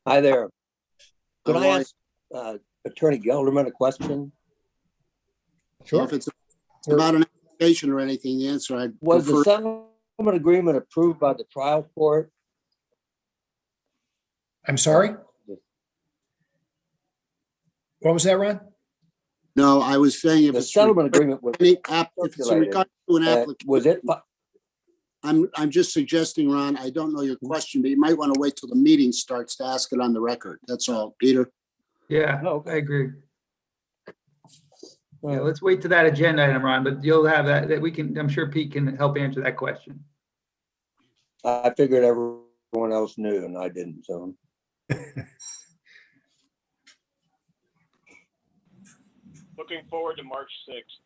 Hi there. Could How I are ask Attorney Gelderman a question? you? Sure. If it's about an application or anything, the answer I'd Was the prefer. settlement agreement approved by the trial court? I'm sorry? What was that, Ron? No, I was saying if The it's settlement agreement was, if it's in circulated. regard to an was application, it, fi- I'm just suggesting, Ron, I don't know your question, but you might want to wait till the meeting starts to ask it on the record. That's all. Peter? Yeah, Oh, okay. I agree. Yeah, let's wait to that agenda item, Ron, but you'll have that we can, I'm sure Pete can help answer that question. I figured everyone else knew and I didn't, so. Looking forward to March 6th.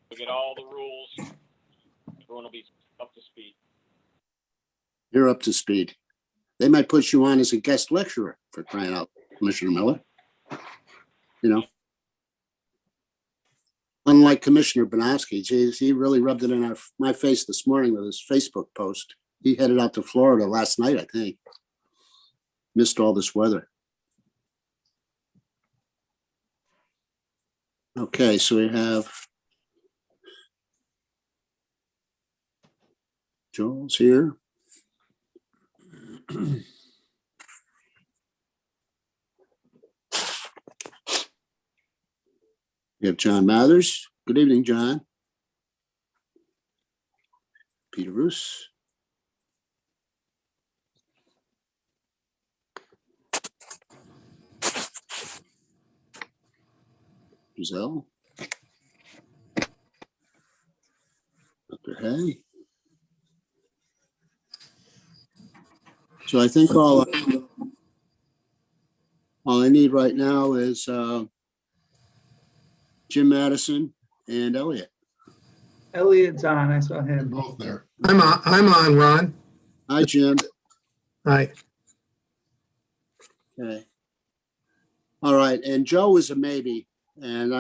We get all the rules. Everyone will be up to speed. You're up to speed. They might put you on as a guest lecturer for crying out, Commissioner Miller. You know? Unlike Commissioner Banowski, geez, he really rubbed it in my face this morning with his Facebook post. He headed out to Florida last night, I think. Missed all this weather. Okay, so we have Joel's here. We have John Mathers. Good evening, John. Peter Roos. Giselle. Dr. Hay. So I think all I need right now is Jim Madison and Elliot. Elliot's on, I saw They're him. both there. I'm on, Ron. Hi, Jim. Hi. Okay. All right, and Joe is a maybe, and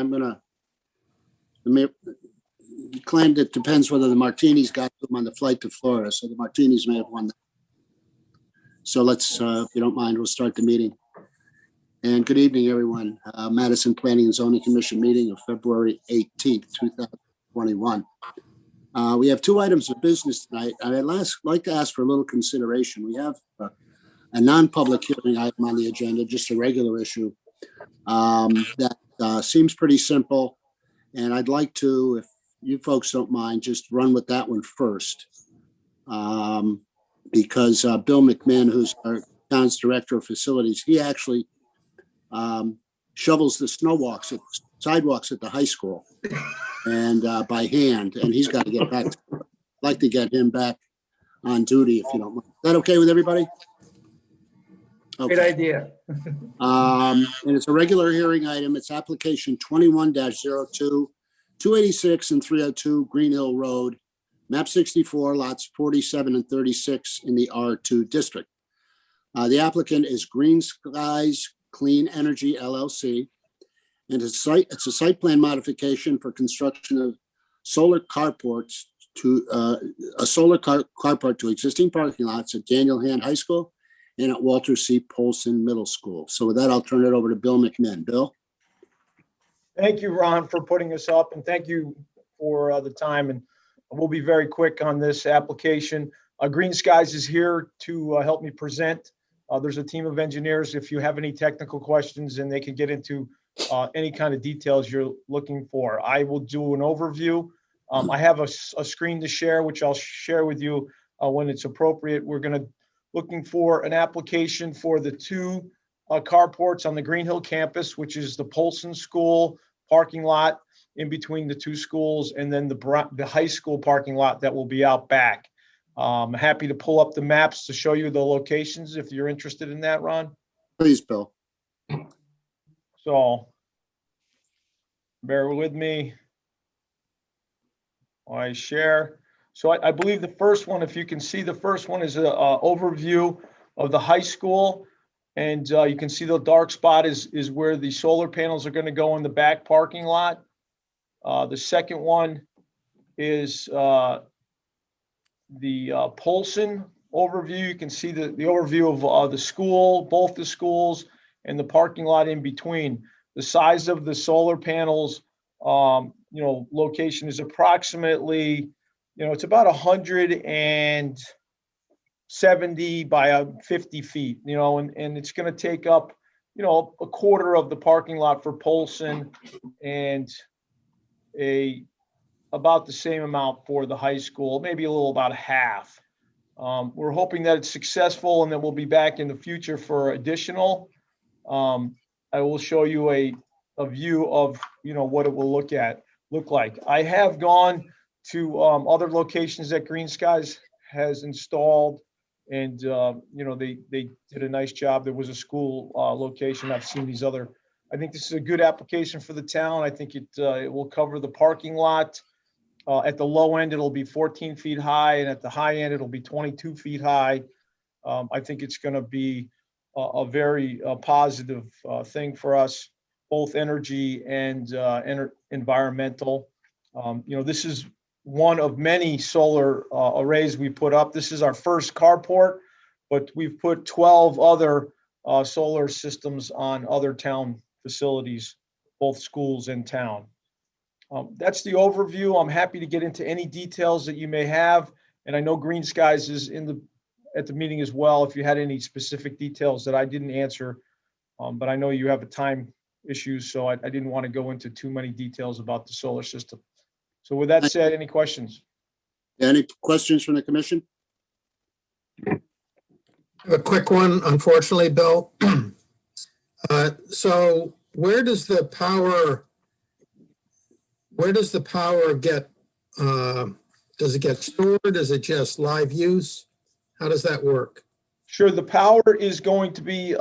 he claimed it depends whether the Martinis got them on the flight to Florida, so the Martinis may have won. So let's, if you don't mind, we'll start the meeting. And good evening, everyone. Madison Planning and Zoning Commission meeting of February 18th, 2021. We have two items of business tonight. I'd like to ask for a little consideration. We have a non-public hearing item on the agenda, just a regular issue that seems pretty simple. And I'd like to, if you folks don't mind, just run with that one first. Because Bill McMahon, who's our town's director of facilities, he actually shovels the sidewalks at the high school and by hand, and he's got to get back. I'd like to get him back on duty if you don't mind. Is that okay with everybody? Great Okay. idea. And it's a regular hearing item. It's application 21-02, 286 and 302 Green Hill Road, map 64, lots 47 and 36 in the R2 district. The applicant is Green Skies Clean Energy LLC. And it's a site plan modification for construction of solar carports to a solar carport to existing parking lots at Daniel Hand High School and at Walter C. Polson Middle School. So with that, I'll turn it over to Bill McMahon. Bill? Thank you, Ron, for putting us up, and thank you for the time. And we'll be very quick on this application. Green Skies is here to help me present. There's a team of engineers. If you have any technical questions, and they can get into any kind of details you're looking for. I will do an overview. I have a screen to share, which I'll share with you when it's appropriate. We're looking for an application for the two carports on the Green Hill campus, which is the Polson School parking lot in between the two schools, and then the high school parking lot that will be out back. I'm happy to pull up the maps to show you the locations if you're interested in that, Ron. Please, Bill. So bear with me while I share. So I believe the first one, if you can see, the first one is an overview of the high school. And you can see the dark spot is where the solar panels are going to go in the back parking lot. The second one is Polson overview. You can see the overview of the school, both the schools and the parking lot in between. The size of the solar panels, location is approximately, it's about 170 by 50 feet, and it's going to take up, a quarter of the parking lot for Polson and about the same amount for the high school, maybe a little about half. We're hoping that it's successful and that we'll be back in the future for additional. I will show you a view of, what it will look like. I have gone to other locations that Green Skies has installed, and they did a nice job. There was a school location. I've seen these other. I think this is a good application for the town. I think it will cover the parking lot. At the low end, it'll be 14 feet high, and at the high end, it'll be 22 feet high. I think it's going to be a very positive thing for us, both energy and environmental. This is one of many solar arrays we put up. This is our first carport, but we've put 12 other solar systems on other town facilities, both schools and town. That's the overview. I'm happy to get into any details that you may have. And I know Green Skies is at the meeting as well, if you had any specific details that I didn't answer. But I know you have a time issue, so I didn't want to go into too many details about the solar system. So with that said, any questions? Any questions from the commission? I have a quick one, unfortunately, Bill. So where does the power get, does it get stored? Is it just live use? How does that work? Sure, the power is going to be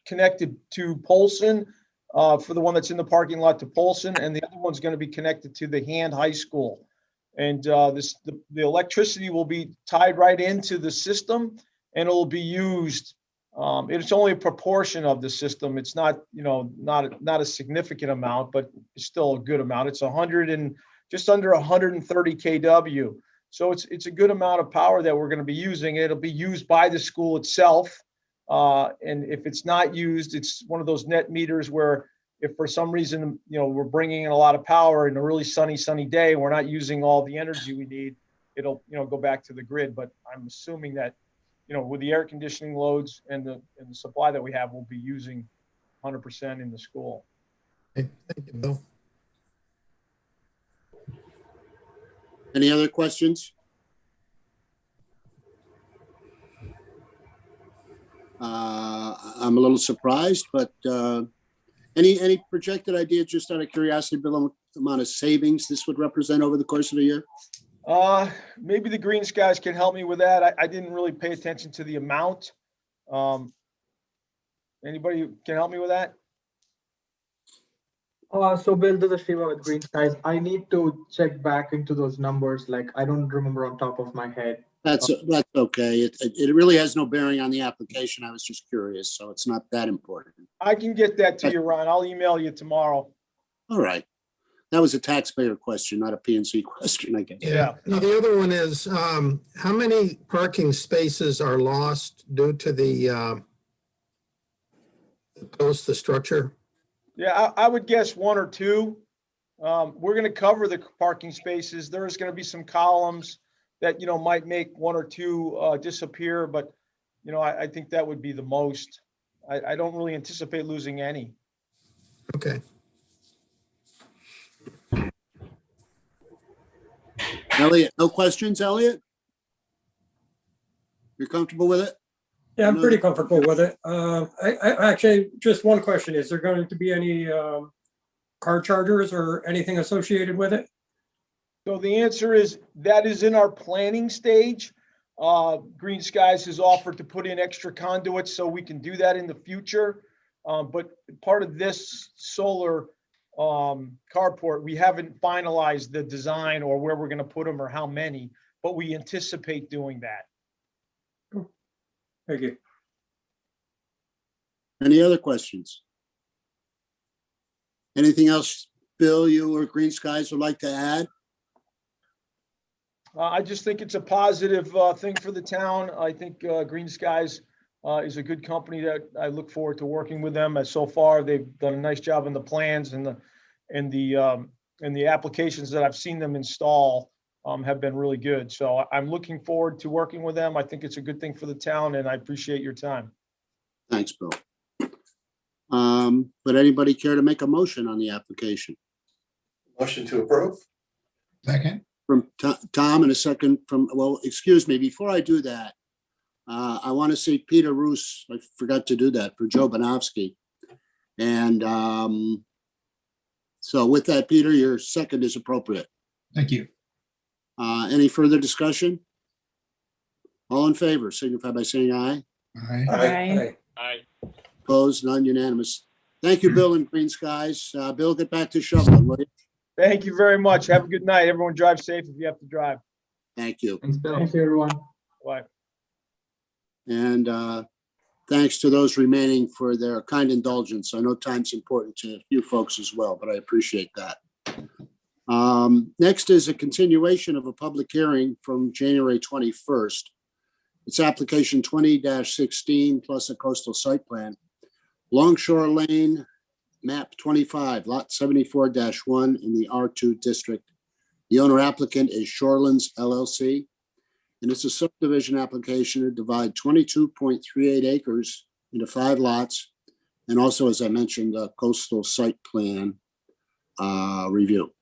connected to Polson, for the one that's in the parking lot to Polson, and the other one's going to be connected to the Hand High School. And the electricity will be tied right into the system, and it'll be used. It's only a proportion of the system. It's not, not a significant amount, but it's still a good amount. It's just under 130 kW. So it's a good amount of power that we're going to be using. It'll be used by the school itself. And if it's not used, it's one of those net meters where if for some reason, we're bringing in a lot of power in a really sunny day, we're not using all the energy we need, it'll, go back to the grid. But I'm assuming that, with the air conditioning loads and the supply that we have, we'll be using 100% in the school. Thank you, Bill. Any other questions? I'm a little surprised, but any projected idea, just out of curiosity, Bill, what amount of savings this would represent over the course of a year? Maybe the Green Skies can help me with that. I didn't really pay attention to the amount. Anybody can help me with that? So Bill, this is Shiva with Green Skies. I need to check back into those numbers. Like, I don't remember on top of my head. That's okay. It really has no bearing on the application. I was just curious, so it's not that important. I can get that to you, Ron. I'll email you tomorrow. All right. That was a taxpayer question, not a PNC question, I guess. Yeah. Now, the other one is, how many parking spaces are lost due to the structure? Yeah, I would guess one or two. We're going to cover the parking spaces. There's going to be some columns that, might make one or two disappear, but, I think that would be the most. I don't really anticipate losing any. Okay. Elliot, no questions, Elliot? You're comfortable with it? Yeah, I'm pretty comfortable with it. I actually, just one question. Is there going to be any car chargers or anything associated with it? So the answer is that is in our planning stage. Green Skies has offered to put in extra conduits so we can do that in the future. But part of this solar carport, we haven't finalized the design or where we're going to put them or how many, but we anticipate doing that. Thank you. Any other questions? Anything else, Bill, you or Green Skies would like to add? I just think it's a positive thing for the town. I think Green Skies is a good company that I look forward to working with them. As so far, they've done a nice job in the plans and the applications that I've seen them install have been really good. So I'm looking forward to working with them. I think it's a good thing for the town, and I appreciate your time. Thanks, Bill. But anybody care to make a motion on the application? Motion to approve? Second. From Tom and a second from, well, excuse me, before I do that, I want to see Peter Roos. I forgot to do that for Joe Banowski. And so with that, Peter, your second is appropriate. Thank you. Any further discussion? All in favor, signify by saying aye. All right. Aye. Aye. Opposed, none unanimous. Thank you, Bill and Green Skies. Bill, get back to shoveling, will you? Thank you very much. Have a good night. Everyone drive safe if you have to drive. Thank you. Thanks, Bill. Thank you, everyone. Bye. And thanks to those remaining for their kind indulgence. I know time's important to you folks as well, but I appreciate that. Next is a continuation of a public hearing from January 21st. It's application 20-16 plus a coastal site plan. Longshore Lane, map 25, lot 74-1 in the R2 district. The owner applicant is Shorelands LLC. And it's a subdivision application to divide 22.38 acres into 5 lots. And also, as I mentioned, a coastal site plan review.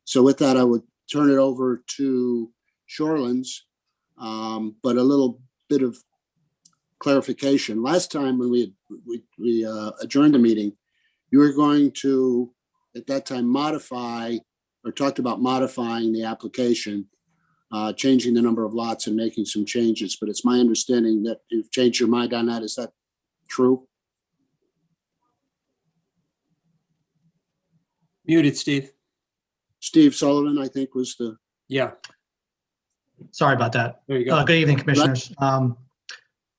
So with that, I would turn it over to Shorelands, but a little bit of clarification. Last time when we adjourned the meeting, you were going to, at that time, modify or talked about modifying the application, changing the number of lots and making some changes, but it's my understanding that you've changed your mind on that. Is that true? Muted, Steve. Steve Sullivan, I think, was the, Yeah, Sorry about that. there you go. Good evening, Commissioners.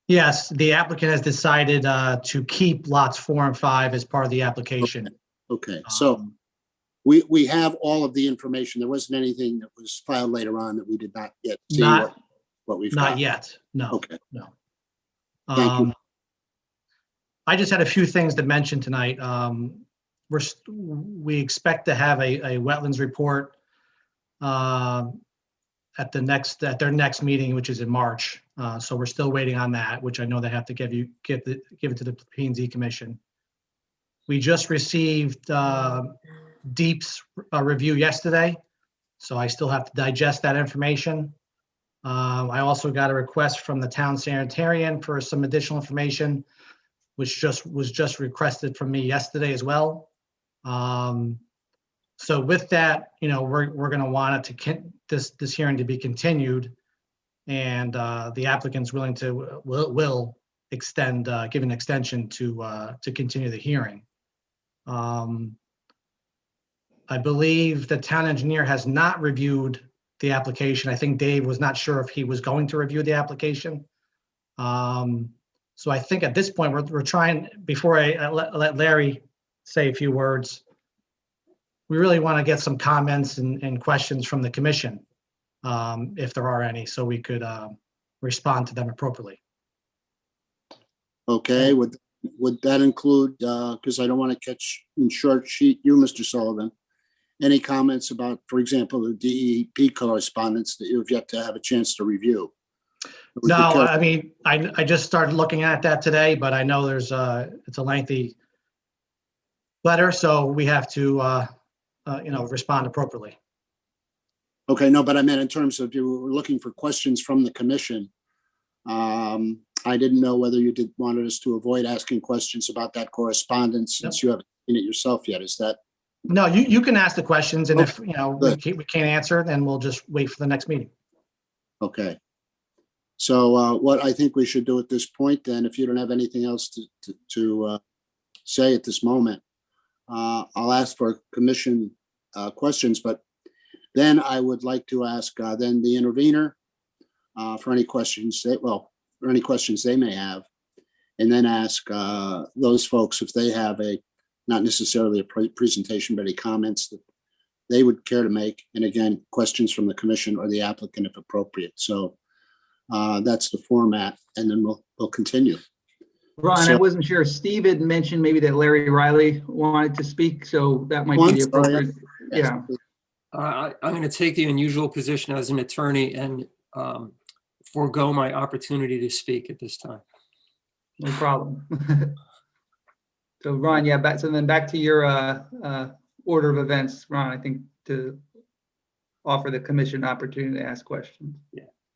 Yes, the applicant has decided to keep lots 4 and 5 as part of the application. okay. So we have all of the information. There wasn't anything that was filed later on that we did not yet see Not- what we've Not got. yet, no. Okay. No. Thank you. I just had a few things to mention tonight. We expect to have a wetlands report at their next meeting, which is in March. So we're still waiting on that, which I know they have to give it to the P&Z Commission. We just received Deep's review yesterday, so I still have to digest that information. I also got a request from the town sanitarian for some additional information, which was just requested from me yesterday as well. So with that, we're going to want it this hearing to be continued, and the applicant's will extend, give an extension to continue the hearing. I believe the town engineer has not reviewed the application. I think Dave was not sure if he was going to review the application. So I think at this point, we're trying, before I let Larry say a few words, we really want to get some comments and questions from the commission, if there are any, so we could respond to them appropriately. Okay, would that include, because I don't want to catch in short sheet you, Mr. Sullivan, any comments about, for example, the DEP correspondence that you've yet to have a chance to review? No, I mean, I just started looking at that today, but I know it's a lengthy letter, so we have to, respond appropriately. Okay, no, but I meant in terms of you were looking for questions from the commission. I didn't know whether you wanted us to avoid asking questions about that correspondence since you haven't seen it yourself yet. Is that? No, you can ask the questions, and if, good. we can't answer, then we'll just wait for the next meeting. Okay. So what I think we should do at this point, then, if you don't have anything else to say at this moment, I'll ask for commission questions, but then I would like to ask then the intervener for any questions they may have, and then ask those folks if they have not necessarily a presentation, but any comments that they would care to make. And again, questions from the commission or the applicant if appropriate. So that's the format, and then we'll continue. Ron, I So- wasn't sure. Steve had mentioned maybe that Larry Riley wanted to speak, so that might Oh, be I'm the sorry. appropriate. Yes, Yeah. please. I'm going to take the unusual position as an attorney and forego my opportunity to speak at this time. No problem. So Ron, yeah, back to your order of events, Ron, I think to offer the commission an opportunity to ask questions.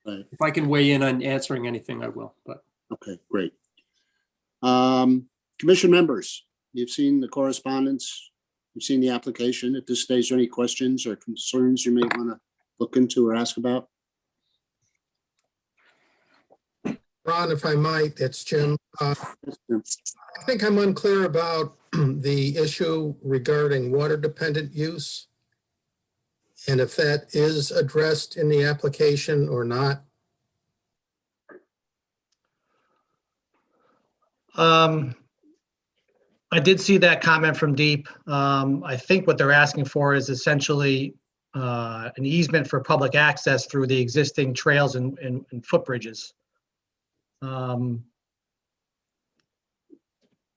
Right. If I can weigh in on answering anything, I will, but Okay, great. Commission members, you've seen the correspondence, you've seen the application. At this stage, any questions or concerns you may want to look into or ask about? Ron, if I might, it's Jim. I think I'm unclear about the issue regarding water dependent use. And if that is addressed in the application or not. I did see that comment from Deep. I think what they're asking for is essentially an easement for public access through the existing trails and footbridges.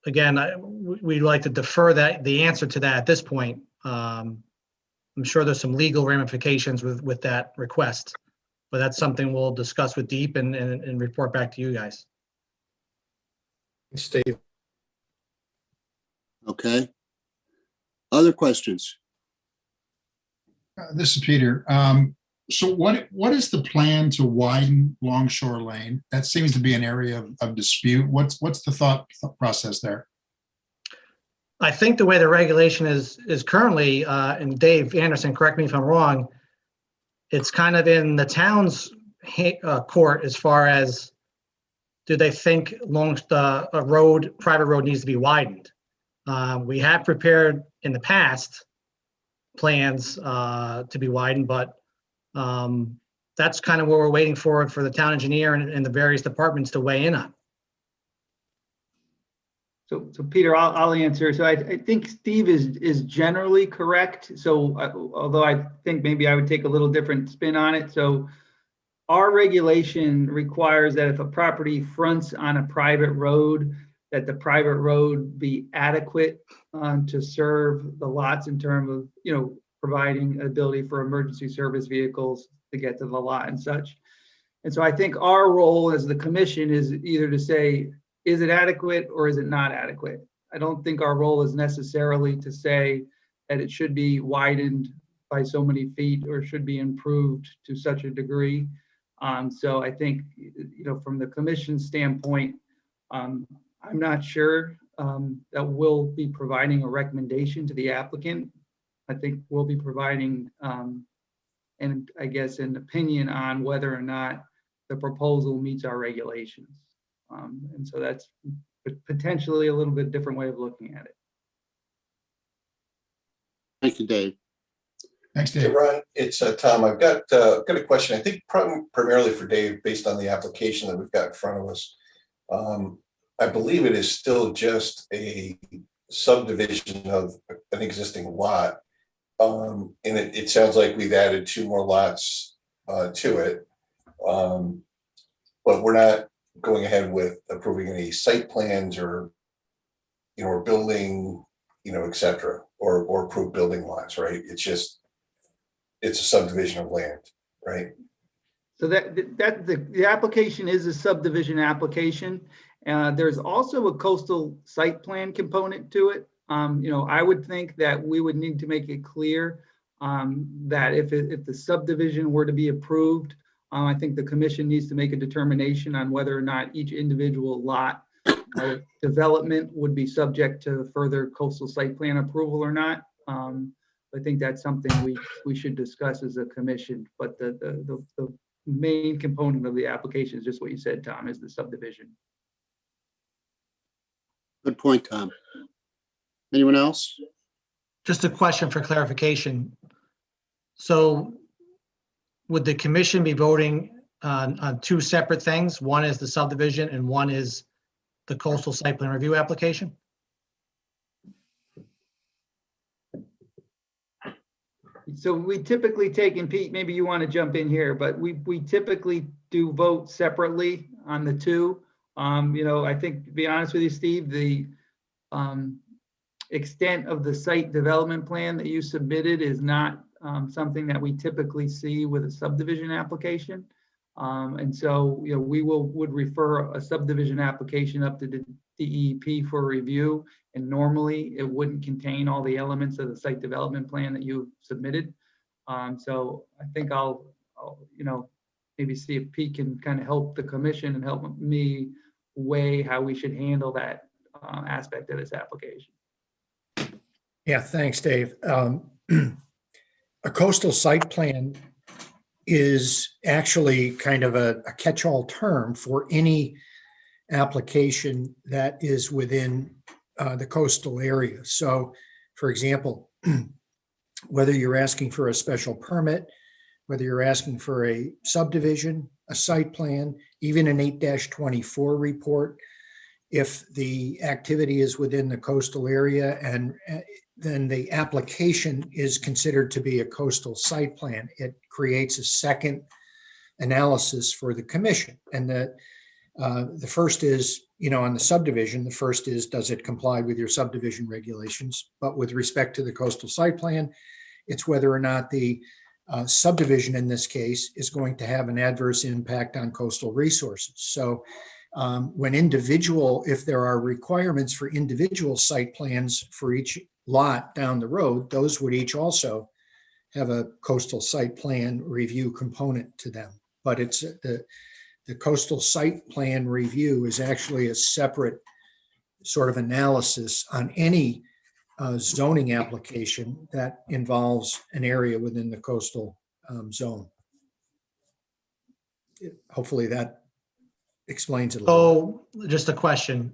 Again, we'd like to defer the answer to that at this point. I'm sure there's some legal ramifications with that request, but that's something we'll discuss with Deep and report back to you guys. Steve. Okay. Other questions? This is Peter. So what is the plan to widen Longshore Lane? That seems to be an area of dispute. What's the thought process there? I think the way the regulation is currently, and Dave Anderson, correct me if I'm wrong, it's kind of in the town's court as far as do they think a private road needs to be widened. We have prepared in the past plans to be widened, but that's kind of what we're waiting for the town engineer and the various departments to weigh in on. So Peter, I'll answer. So I think Steve is generally correct. So although I think maybe I would take a little different spin on it. So our regulation requires that if a property fronts on a private road, that the private road be adequate to serve the lots in terms of, providing ability for emergency service vehicles to get to the lot and such. And so I think our role as the commission is either to say, is it adequate or is it not adequate? I don't think our role is necessarily to say that it should be widened by so many feet or should be improved to such a degree. So I think, from the commission standpoint, I'm not sure that we'll be providing a recommendation to the applicant. I think we'll be providing, and I guess an opinion on whether or not the proposal meets our regulations. And so that's potentially a little bit different way of looking at it. Thank you, Dave. Thanks, Hey, Dave. Ron, it's Tom. I've got a question. I think primarily for Dave, based on the application that we've got in front of us. I believe it is still just a subdivision of an existing lot. And it sounds like we've added 2 more lots to it. But we're not going ahead with approving any site plans or, or building, et cetera, or approved building lots, right? It's a subdivision of land, right? So the application is a subdivision application. There's also a coastal site plan component to it. I would think that we would need to make it clear that if the subdivision were to be approved, I think the commission needs to make a determination on whether or not each individual lot development would be subject to further coastal site plan approval or not. I think that's something we should discuss as a commission. But the main component of the application is just what you said, Tom, is the subdivision. Good point, Tom. Anyone else? Just a question for clarification. So would the commission be voting on 2 separate things? One is the subdivision and one is the coastal site plan review application? So we typically take, and Pete, maybe you want to jump in here, but we typically do vote separately on the two. I think, to be honest with you, Steve, the extent of the site development plan that you submitted is not something that we typically see with a subdivision application. And so, we would refer a subdivision application up to the DEP for review. And normally it wouldn't contain all the elements of the site development plan that you submitted. So I think I'll maybe see if Pete can kind of help the commission and help me weigh how we should handle that aspect of this application. Yeah, thanks, Dave. A coastal site plan is actually kind of a catch-all term for any application that is within the coastal area. So, for example, whether you're asking for a special permit, whether you're asking for a subdivision, a site plan, even an 8-24 report, if the activity is within the coastal area, and then the application is considered to be a coastal site plan, it creates a second analysis for the commission. And the first is, on the subdivision, the first is, does it comply with your subdivision regulations? But with respect to the coastal site plan, it's whether or not the subdivision in this case is going to have an adverse impact on coastal resources. So if there are requirements for individual site plans for each lot down the road, those would each also have a coastal site plan review component to them. But it's the coastal site plan review is actually a separate sort of analysis on any zoning application that involves an area within the coastal zone. Hopefully that explains it a little. So just a question.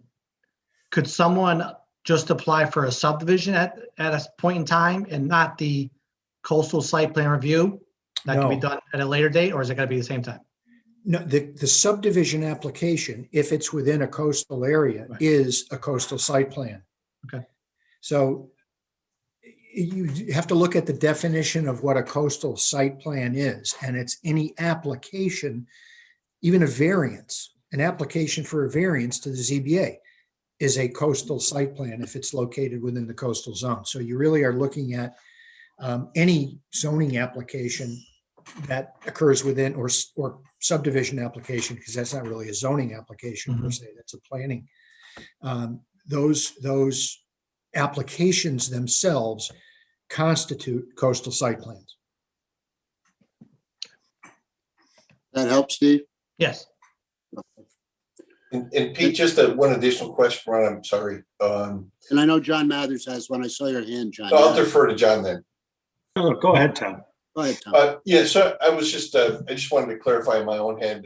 Could someone just apply for a subdivision at a point in time and not the coastal site plan review? That can be done at a later date, or is it going to be the same time? No, the subdivision application, if it's within a coastal area, Right. is a coastal site plan. Okay. So you have to look at the definition of what a coastal site plan is, and it's any application, even a variance, an application for a variance to the ZBA is a coastal site plan if it's located within the coastal zone. So you really are looking at any zoning application that occurs within, or subdivision application, because that's not really a zoning application per se, that's a planning. Those applications themselves constitute coastal site plans. That helps, Steve? Yes. And Pete, just one additional question, Ron, I'm sorry. And I know John Mathers has one. I saw your hand, John. I'll defer to John then. Oh, go ahead, Tom. Go ahead, Tom. Yeah, so I just wanted to clarify in my own head.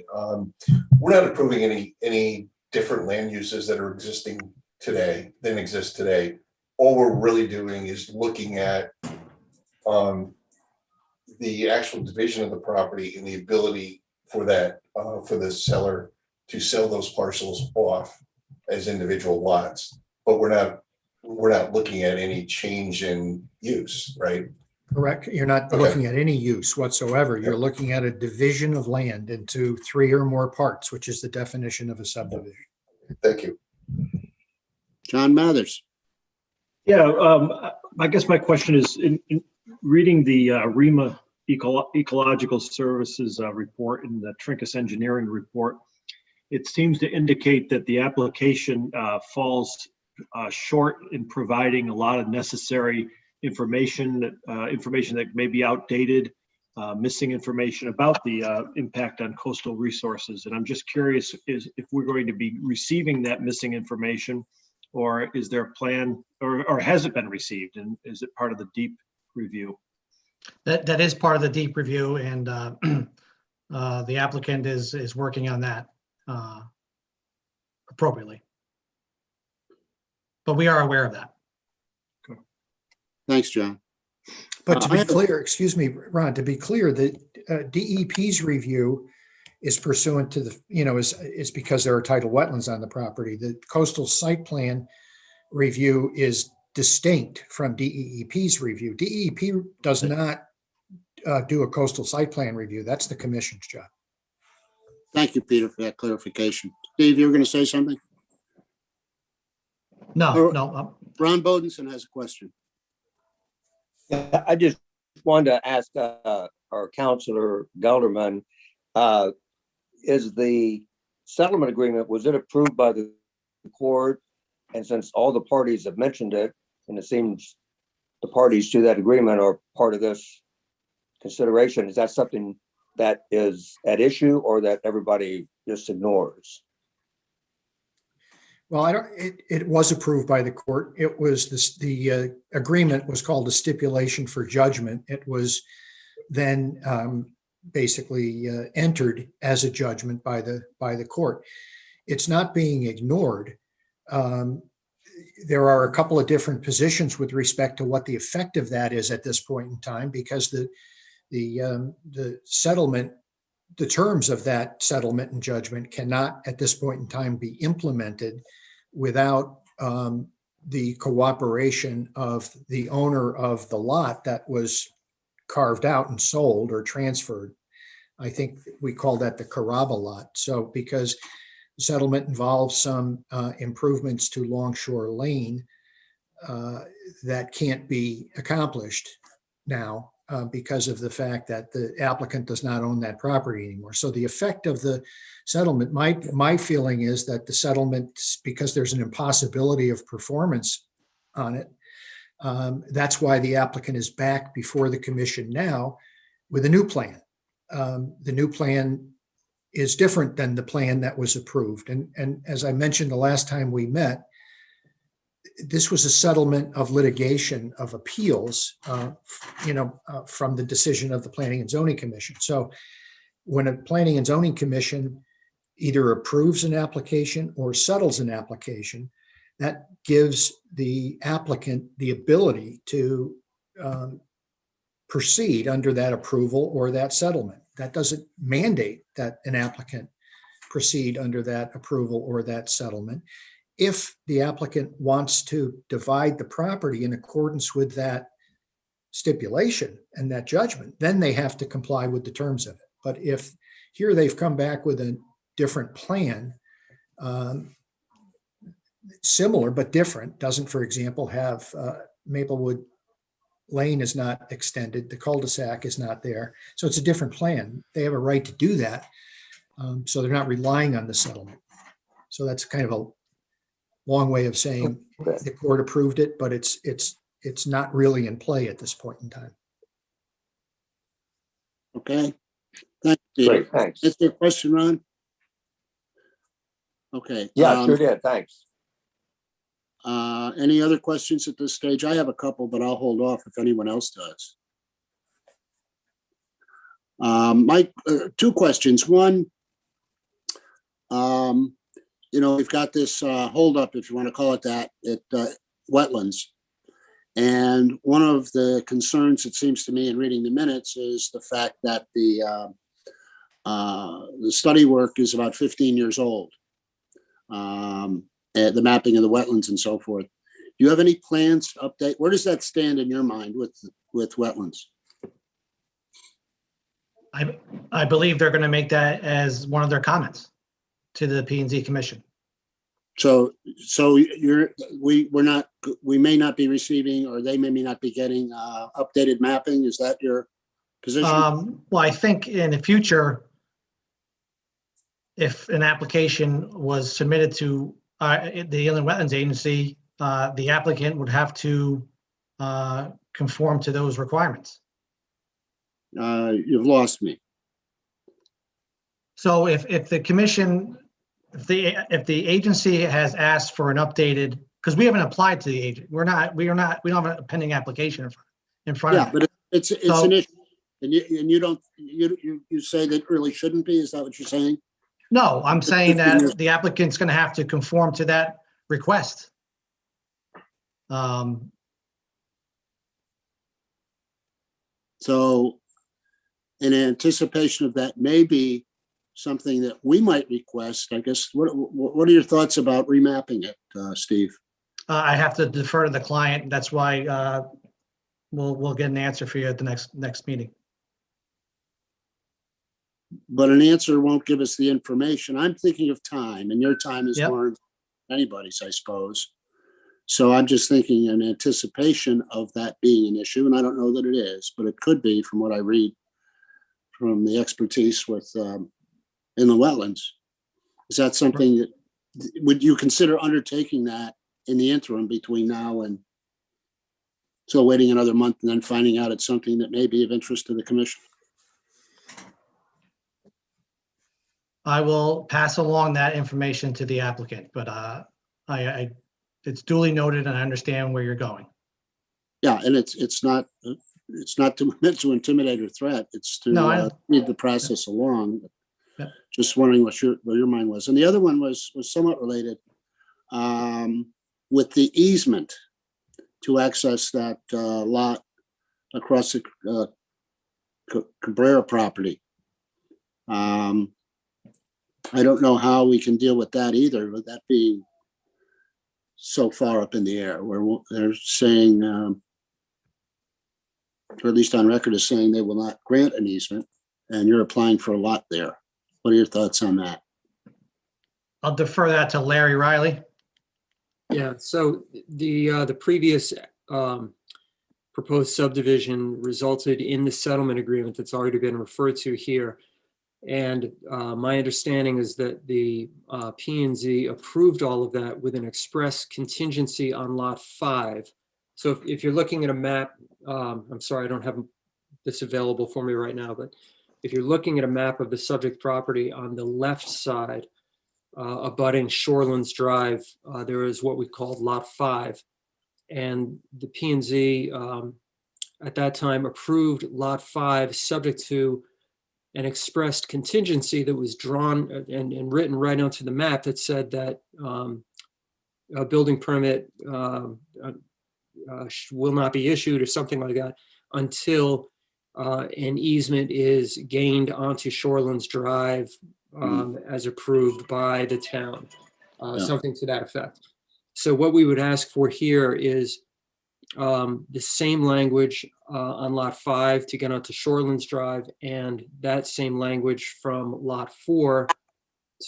We're not approving any different land uses that are existing today than exist today. All we're really doing is looking at the actual division of the property and the ability for for the seller to sell those parcels off as individual lots. But we're not looking at any change in use, right? Correct. You're not looking at any use whatsoever. You're looking at a division of land into 3 or more parts, which is the definition of a subdivision. Thank you. John Mathers. Yeah, I guess my question is, in reading the REMA Ecological Services report and the Trinkus Engineering report, it seems to indicate that the application falls short in providing a lot of necessary information that may be outdated, missing information about the impact on coastal resources. And I'm just curious if we're going to be receiving that missing information, or is there a plan, or has it been received, and is it part of the deep review? That is part of the deep review, and the applicant is working on that appropriately. But we are aware of that. Thanks, John. But to be clear, excuse me, Ron, to be clear, the DEP's review is pursuant to the, is because there are tidal wetlands on the property. The coastal site plan review is distinct from DEP's review. DEP does not do a coastal site plan review. That's the commission's job. Thank you, Peter, for that clarification. Steve, you were going to say something? No, no, Ron Bodenson has a question. Yeah, I just wanted to ask our Counselor Gelderman, is the settlement agreement, was it approved by the court? And since all the parties have mentioned it, and it seems the parties to that agreement are part of this consideration, is that something that is at issue or that everybody just ignores? Well, it was approved by the court. It was the agreement was called a stipulation for judgment. It was then basically entered as a judgment by the court. It's not being ignored. There are a couple of different positions with respect to what the effect of that is at this point in time, because the settlement, the terms of that settlement and judgment cannot at this point in time be implemented without the cooperation of the owner of the lot that was carved out and sold or transferred. I think we call that the Carrabba lot. So because the settlement involves some improvements to Longshore Lane that can't be accomplished now because of the fact that the applicant does not own that property anymore. So the effect of the settlement, my feeling is that the settlement, because there's an impossibility of performance on it, that's why the applicant is back before the commission now with a new plan. The new plan is different than the plan that was approved. And as I mentioned the last time we met, this was a settlement of litigation of appeals, from the decision of the Planning and Zoning Commission. So when a Planning and Zoning Commission either approves an application or settles an application, that gives the applicant the ability to proceed under that approval or that settlement. That doesn't mandate that an applicant proceed under that approval or that settlement. If the applicant wants to divide the property in accordance with that stipulation and that judgment, then they have to comply with the terms of it. But if here they've come back with a different plan, similar but different, doesn't, for example, have Maplewood Lane is not extended, the cul-de-sac is not there. So it's a different plan. They have a right to do that. So they're not relying on the settlement. So that's kind of a long way of saying the court approved it, but it's not really in play at this point in time. Okay. Thanks, Peter. Great, thanks. Is there a question, Ron? Okay. Yeah, sure did. Thanks. Any other questions at this stage? I have a couple, but I'll hold off if anyone else does. Mike, two questions. One, we've got this holdup, if you want to call it that, at wetlands. And one of the concerns, it seems to me in reading the minutes, is the fact that the study work is about 15 years old. The mapping of the wetlands and so forth. Do you have any plans to update? Where does that stand in your mind with wetlands? I believe they're going to make that as one of their comments to the P&Z Commission. So we may not be receiving, or they may not be getting updated mapping. Is that your position? Well, I think in the future, if an application was submitted to the Inland Wetlands Agency, the applicant would have to conform to those requirements. You've lost me. So if the commission, if the agency has asked for an updated, because we haven't applied to the agent, we don't have a pending application in front of. Yeah, but it's an issue, and you say that really shouldn't be. Is that what you're saying? No, I'm saying that the applicant's going to have to conform to that request. So in anticipation of that, maybe something that we might request, I guess, what are your thoughts about remapping it, Steve? I have to defer to the client. That's why we'll get an answer for you at the next meeting. but an answer won't give us the information. I'm thinking of time, and your time is Yep. more than anybody's, I suppose. So I'm just thinking in anticipation of that being an issue, and I don't know that it is, but it could be from what I read from the expertise with in the wetlands. Is that something that, would you consider undertaking that in the interim between now and, so waiting another month and then finding out it's something that may be of interest to the commission? I will pass along that information to the applicant, but it's duly noted and I understand where you're going. Yeah, and it's not meant to intimidate or threat. It's to No, I- lead the process along. Yeah. Just wondering what your mind was. And the other one was somewhat related with the easement to access that lot across the Cabrera property. I don't know how we can deal with that either, with that being so far up in the air, where they're saying, or at least on record is saying they will not grant an easement, and you're applying for a lot there. What are your thoughts on that? I'll defer that to Larry Riley. Yeah, so the previous proposed subdivision resulted in the settlement agreement that's already been referred to here. And my understanding is that the P&Z approved all of that with an express contingency on lot 5. So if you're looking at a map, I'm sorry, I don't have this available for me right now, but if you're looking at a map of the subject property on the left side, abutting Shorelands Drive, there is what we called lot 5. And the P&Z at that time approved lot 5 subject to an expressed contingency that was drawn and written right onto the map that said that a building permit will not be issued or something like that until an easement is gained onto Shorelands Drive as approved by the town, something to that effect. So what we would ask for here is the same language on lot 5 to get onto Shorelands Drive, and that same language from lot 4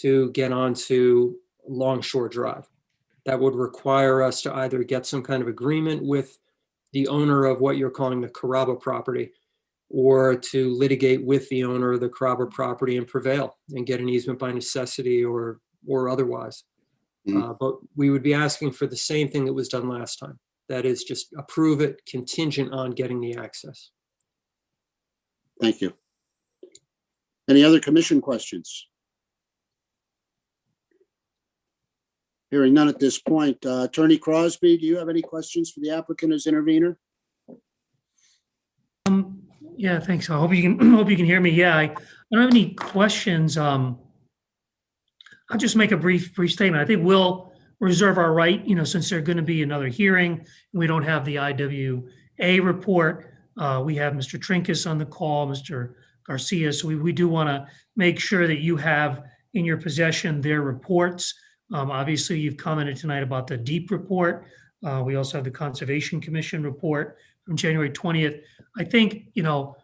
to get onto Longshore Drive. That would require us to either get some kind of agreement with the owner of what you're calling the Carrabba property, or to litigate with the owner of the Carrabba property and prevail and get an easement by necessity or otherwise. But we would be asking for the same thing that was done last time. That is, just approve it contingent on getting the access. Thank you. Any other commission questions? Hearing none at this point. Attorney Crosby, do you have any questions for the applicant as intervener? Yeah, thanks. I hope you can hear me. Yeah, I don't have any questions. I'll just make a brief statement. I think we'll reserve our right, since there's going to be another hearing, and we don't have the IWA report. We have Mr. Trinkus on the call, Mr. Garcia. So we do want to make sure that you have in your possession their reports. Obviously, you've commented tonight about the DEEP report. We also have the Conservation Commission report from January 20th. I think, I'll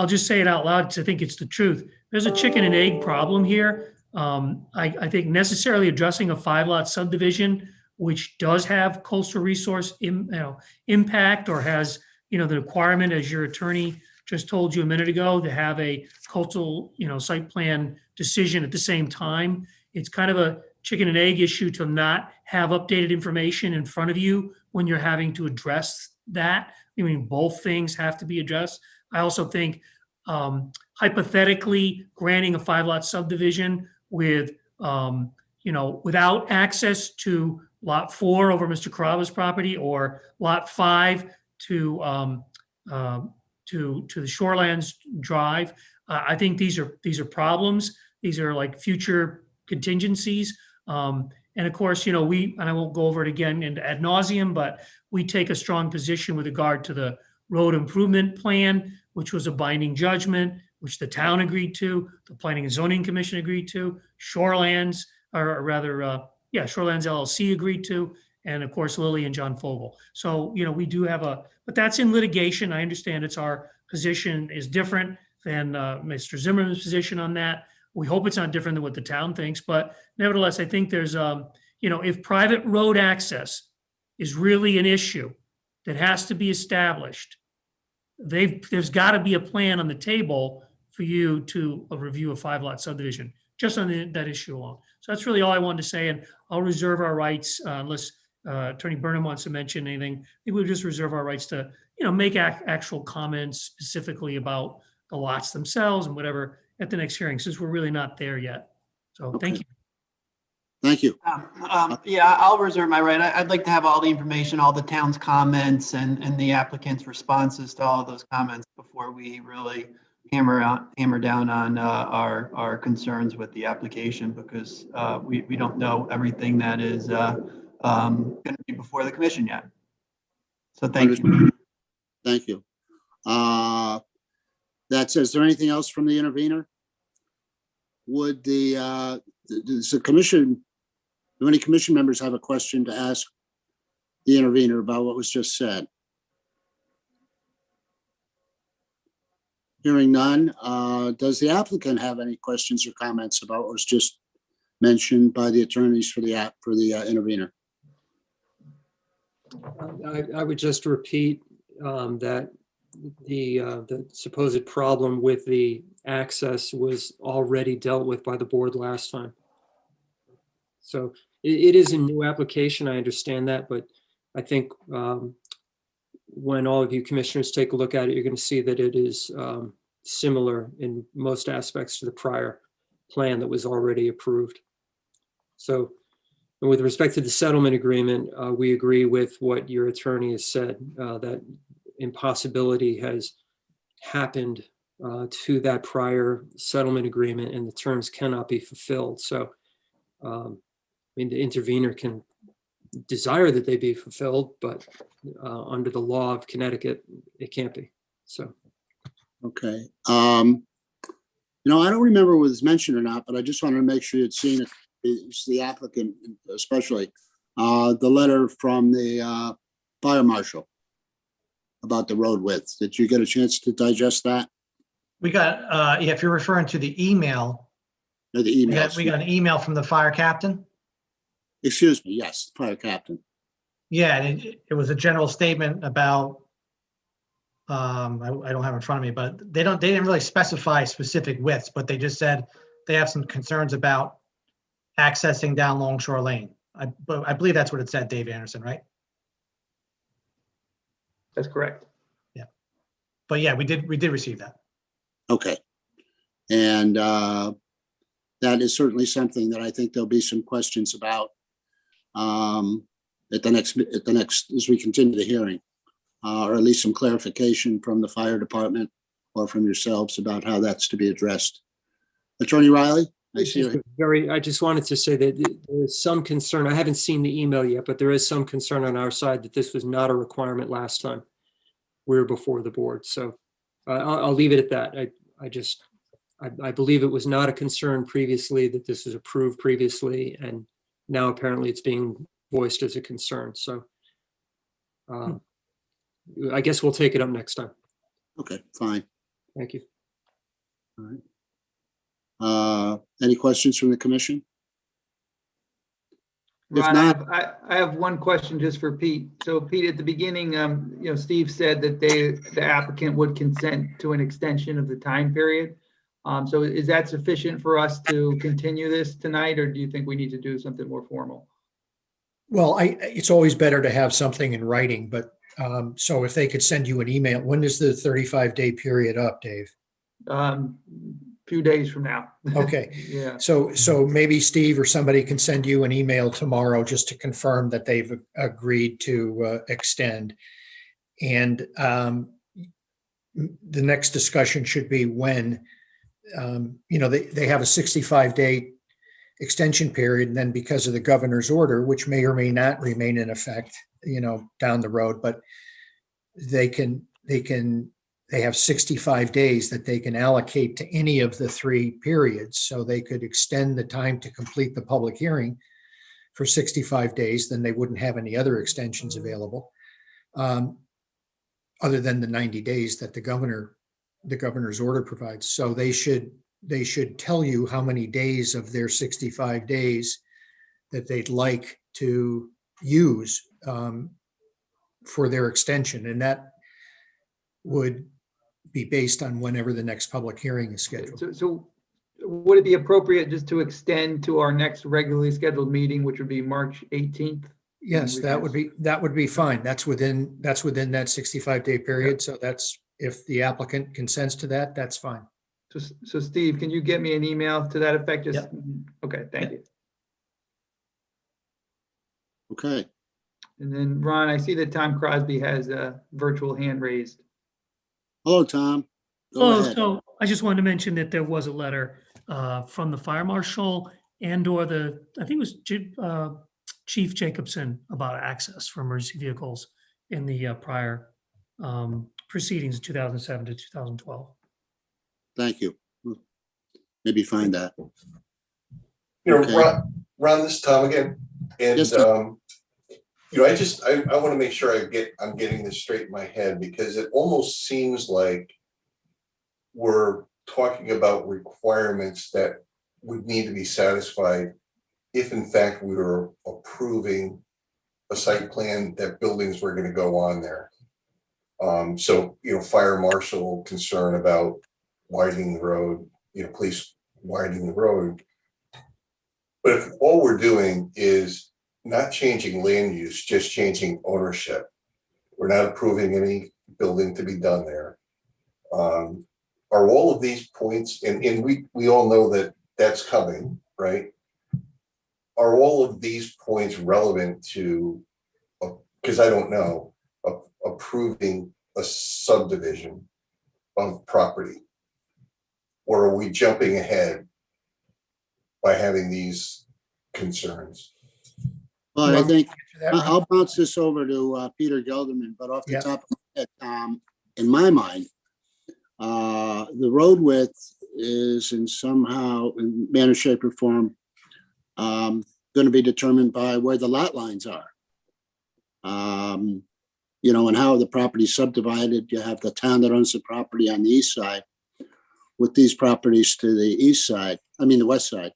just say it out loud because I think it's the truth. There's a chicken and egg problem here. I think necessarily addressing a 5-lot subdivision, which does have coastal resource impact, or has, the requirement, as your attorney just told you a minute ago, to have a coastal, site plan decision at the same time. It's kind of a chicken and egg issue to not have updated information in front of you when you're having to address that. I mean, both things have to be addressed. I also think hypothetically granting a 5-lot subdivision with, without access to lot 4 over Mr. Carrabba's property, or lot 5 to the Shorelands Drive. I think these are problems. These are like future contingencies. And of course, and I won't go over it again ad nauseum, but we take a strong position with regard to the road improvement plan, which was a binding judgment, which the town agreed to, the Planning and Zoning Commission agreed to, Shorelands, or rather, Shorelands LLC agreed to, and of course, Lily and John Fogel. So, we do have but that's in litigation. I understand our position is different. Mr. Zimmerman's position on that. We hope it's not different than what the town thinks, but nevertheless, I think there's, if private road access is really an issue that has to be established, there's got to be a plan on the table for you to review a 5-lot subdivision, just on that issue alone. So that's really all I wanted to say, and I'll reserve our rights unless Attorney Burnham wants to mention anything. I think we'll just reserve our rights to, make actual comments specifically about the lots themselves and whatever at the next hearing, since we're really not there yet. So thank you. Thank you. Yeah, I'll reserve my right. I'd like to have all the information, all the town's comments and the applicant's responses to all of those comments before we really hammer down on our concerns with the application, because we don't know everything that is going to be before the commission yet. So thank you. Thank you. That says, is there anything else from the intervener? Would the commission, do any commission members have a question to ask the intervener about what was just said? Hearing none, does the applicant have any questions or comments about what was just mentioned by the attorneys for the intervener? I would just repeat that the supposed problem with the access was already dealt with by the board last time. So it is a new application, I understand that, but I think when all of you commissioners take a look at it, you're going to see that it is similar in most aspects to the prior plan that was already approved. So with respect to the settlement agreement, we agree with what your attorney has said, that impossibility has happened to that prior settlement agreement and the terms cannot be fulfilled. So, I mean, the intervener can desire that they be fulfilled, but under the law of Connecticut, it can't be. So. Okay. I don't remember if it was mentioned or not, but I just wanted to make sure you'd seen it. It's the applicant, especially the letter from the fire marshal about the road width. Did you get a chance to digest that? We got, if you're referring to the email. No, the email. We got an email from the fire captain. Excuse me. Yes, fire captain. Yeah, and it was a general statement about, I don't have it in front of me, but they didn't really specify specific widths, but they just said they have some concerns about accessing down Longshore Lane. I believe that's what it said, Dave Anderson, right? That's correct. Yeah. But yeah, we did receive that. Okay. And that is certainly something that I think there'll be some questions about at the next, as we continue the hearing, or at least some clarification from the fire department or from yourselves about how that's to be addressed. Attorney Riley? I just wanted to say that there is some concern. I haven't seen the email yet, but there is some concern on our side that this was not a requirement last time we were before the board. So I'll leave it at that. I believe it was not a concern previously, that this was approved previously, and now apparently it's being voiced as a concern. So I guess we'll take it up next time. Okay, fine. Thank you. All right. Any questions from the commission? If Ron, not, I have one question just for Pete. So Pete, at the beginning, Steve said that the applicant would consent to an extension of the time period. So is that sufficient for us to continue this tonight, or do you think we need to do something more formal? Well, it's always better to have something in writing, but so if they could send you an email, when is the 35-day period up, Dave? Few days from now. Okay. Yeah. So maybe Steve or somebody can send you an email tomorrow just to confirm that they've agreed to extend. And the next discussion should be when, they have a 65-day extension period, and then because of the governor's order, which may or may not remain in effect, down the road, but they have 65 days that they can allocate to any of the 3 periods. So they could extend the time to complete the public hearing for 65 days, then they wouldn't have any other extensions available, other than the 90 days that the governor the governor's order provides. So they should tell you how many days of their 65 days that they'd like to use for their extension. And that would be based on whenever the next public hearing is scheduled. So would it be appropriate just to extend to our next regularly scheduled meeting, which would be March 18th? Yes, that would be fine. That's within that 65-day period. So that's, if the applicant consents to that, that's fine. So Steve, can you get me an email to that effect? Just, Yep. Okay, thank you. Okay. And then Ron, I see that Tom Crosby has a virtual hand raised. Hello, Tom. Go Oh, ahead. so I just wanted to mention that there was a letter from the fire marshal and/or I think it was Chief Jacobson about access for emergency vehicles in the prior proceedings, 2007 to 2012. Thank you. Maybe find that. You know, Okay. Ron, this is Tom again. And, Yes, sir. you know, I want to make sure I'm getting this straight in my head, because it almost seems like we're talking about requirements that would need to be satisfied if in fact we were approving a site plan that buildings were going to go on there. So, you know, fire marshal concern about widening the road, you know, police widening the road. But if all we're doing is not changing land use, just changing ownership, we're not approving any building to be done there. Are all of these points, and we all know that that's coming, right? Are all of these points relevant to, because I don't know, approving a subdivision of property? Or are we jumping ahead by having these concerns? Well, I think I'll bounce this over to Peter Gelderman, but off the Yeah. top of my head, in my mind, the road width is in manner, shape, or form going to be determined by where the lot lines are. You know, and how the property is subdivided. You have the town that owns the property on the east side, with these properties to the west side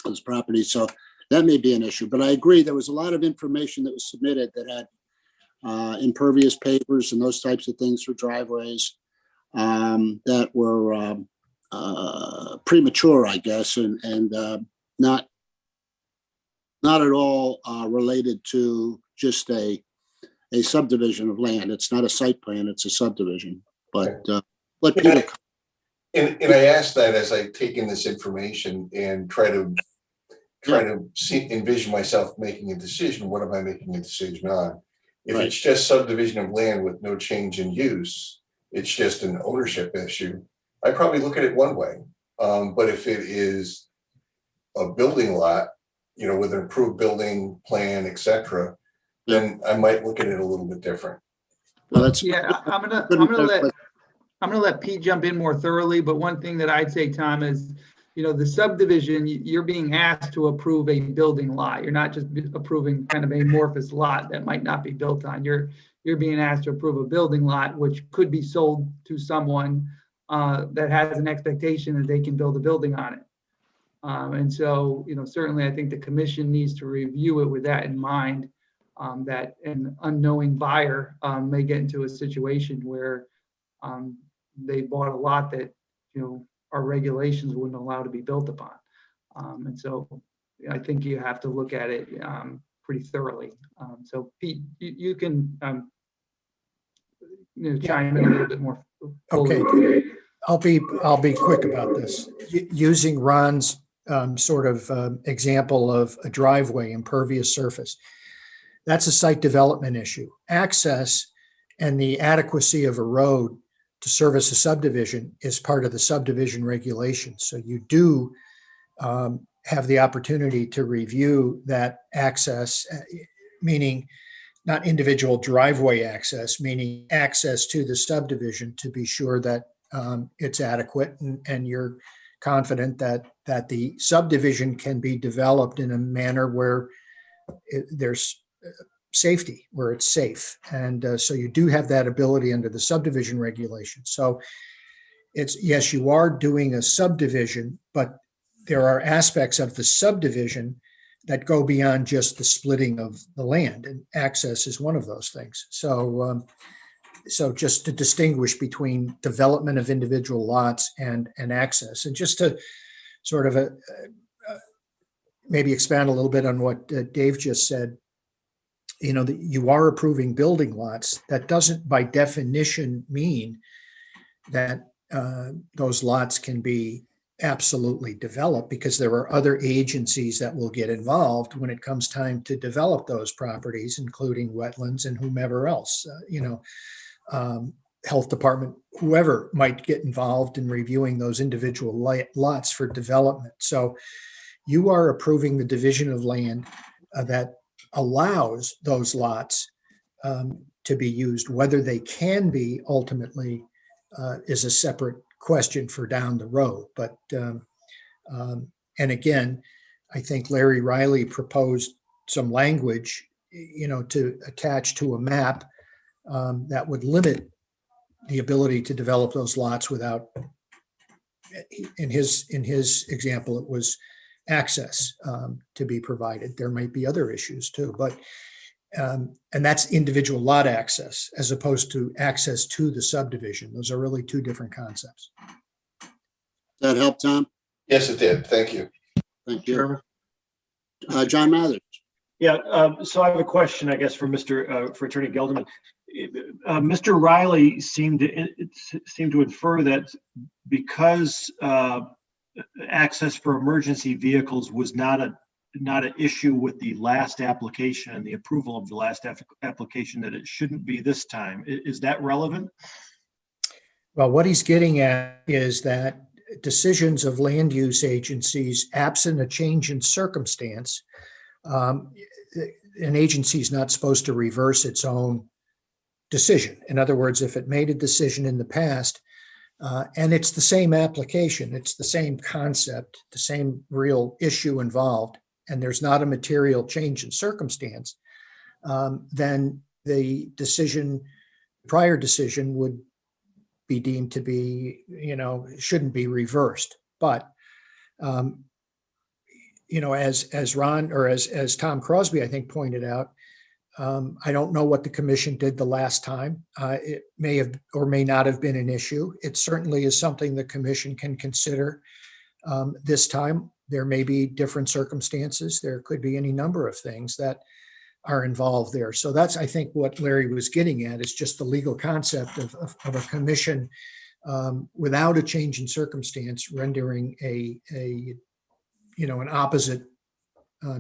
of this property. So that may be an issue, but I agree. There was a lot of information that was submitted that had impervious pavers and those types of things for driveways that were premature, I guess, and not at all related to just a subdivision of land. It's not a site plan, it's a subdivision. But let Peter. And I ask that as I take in this information and try to envision myself making a decision. What am I making a decision on? If it's just subdivision of land with no change in use, it's just an ownership issue, I probably look at it one way. But if it is a building lot, you know, with an approved building plan, etc., then I might look at it a little bit different. Well, that's I'm gonna let Pete jump in more thoroughly, but one thing that I'd say, Tom, is, you know, the subdivision, you're being asked to approve a building lot. You're not just approving kind of amorphous lot that might not be built on. You're being asked to approve a building lot, which could be sold to someone that has an expectation that they can build a building on it. And so, you know, certainly I think the commission needs to review it with that in mind, that an unknowing buyer may get into a situation where they bought a lot that, you know, our regulations wouldn't allow to be built upon. And so I think you have to look at it pretty thoroughly. So Pete, you can chime in a little bit more fully. Okay, I'll be quick about this. Using Ron's sort of example of a driveway, impervious surface. That's a site development issue. Access and the adequacy of a road to service a subdivision is part of the subdivision regulations. So you do have the opportunity to review that access, meaning not individual driveway access, meaning access to the subdivision, to be sure that it's adequate and you're confident that the subdivision can be developed in a manner where there's safety, where it's safe. And so you do have that ability under the subdivision regulations. So It's, yes, you are doing a subdivision, but there are aspects of the subdivision that go beyond just the splitting of the land, and access is one of those things. So, so just to distinguish between development of individual lots and access, and just to sort of maybe expand a little bit on what Dave just said, you know, that you are approving building lots. That doesn't by definition mean that those lots can be absolutely developed, because there are other agencies that will get involved when it comes time to develop those properties, including wetlands and whomever else, health department, whoever might get involved in reviewing those individual lots for development. So you are approving the division of land that allows those lots to be used. Whether they can be ultimately is a separate question for down the road. But and again, I think Larry Riley proposed some language, you know, to attach to a map that would limit the ability to develop those lots without, in his example, it was access to be provided. There might be other issues too, but and that's individual lot access as opposed to access to the subdivision. Those are really two different concepts. Does that help, Tom? Yes, it did. Thank you. Thank you. Chairman. John Mathers. Yeah, so I have a question, I guess, for for Attorney Gelderman. Mr. Riley seemed to infer that because access for emergency vehicles was not an issue with the last application and the approval of the last application, that it shouldn't be this time. Is that relevant? Well, what he's getting at is that decisions of land use agencies, absent a change in circumstance, an agency is not supposed to reverse its own decision. In other words, if it made a decision in the past, and it's the same application, it's the same concept, the same real issue involved, and there's not a material change in circumstance, then the prior decision would be deemed to be, shouldn't be reversed. But, as Ron, or as Tom Crosby, I think, pointed out, I don't know what the commission did the last time. It may have or may not have been an issue. It certainly is something the commission can consider this time. There may be different circumstances. There could be any number of things that are involved there. So that's, I think, what Larry was getting at, is just the legal concept of a commission without a change in circumstance rendering an opposite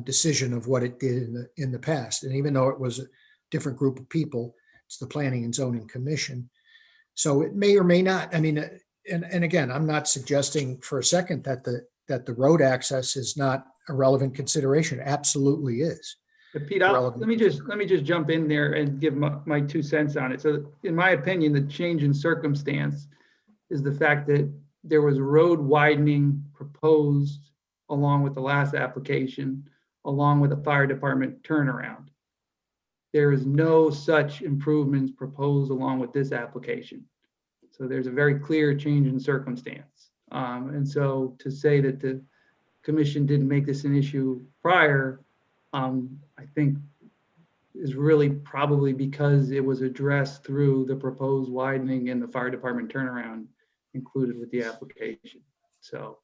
decision of what it did in the past. And even though it was a different group of people, it's the Planning and Zoning Commission. So it may or may not. I mean, and again, I'm not suggesting for a second that the road access is not a relevant consideration. It absolutely is. But Pete, let me just jump in there and give my 2 cents on it. So in my opinion, the change in circumstance is the fact that there was road widening proposed along with the last application, along with a fire department turnaround. There is no such improvements proposed along with this application. So there's a very clear change in circumstance. And so to say that the commission didn't make this an issue prior, I think is really probably because it was addressed through the proposed widening and the fire department turnaround included with the application. So.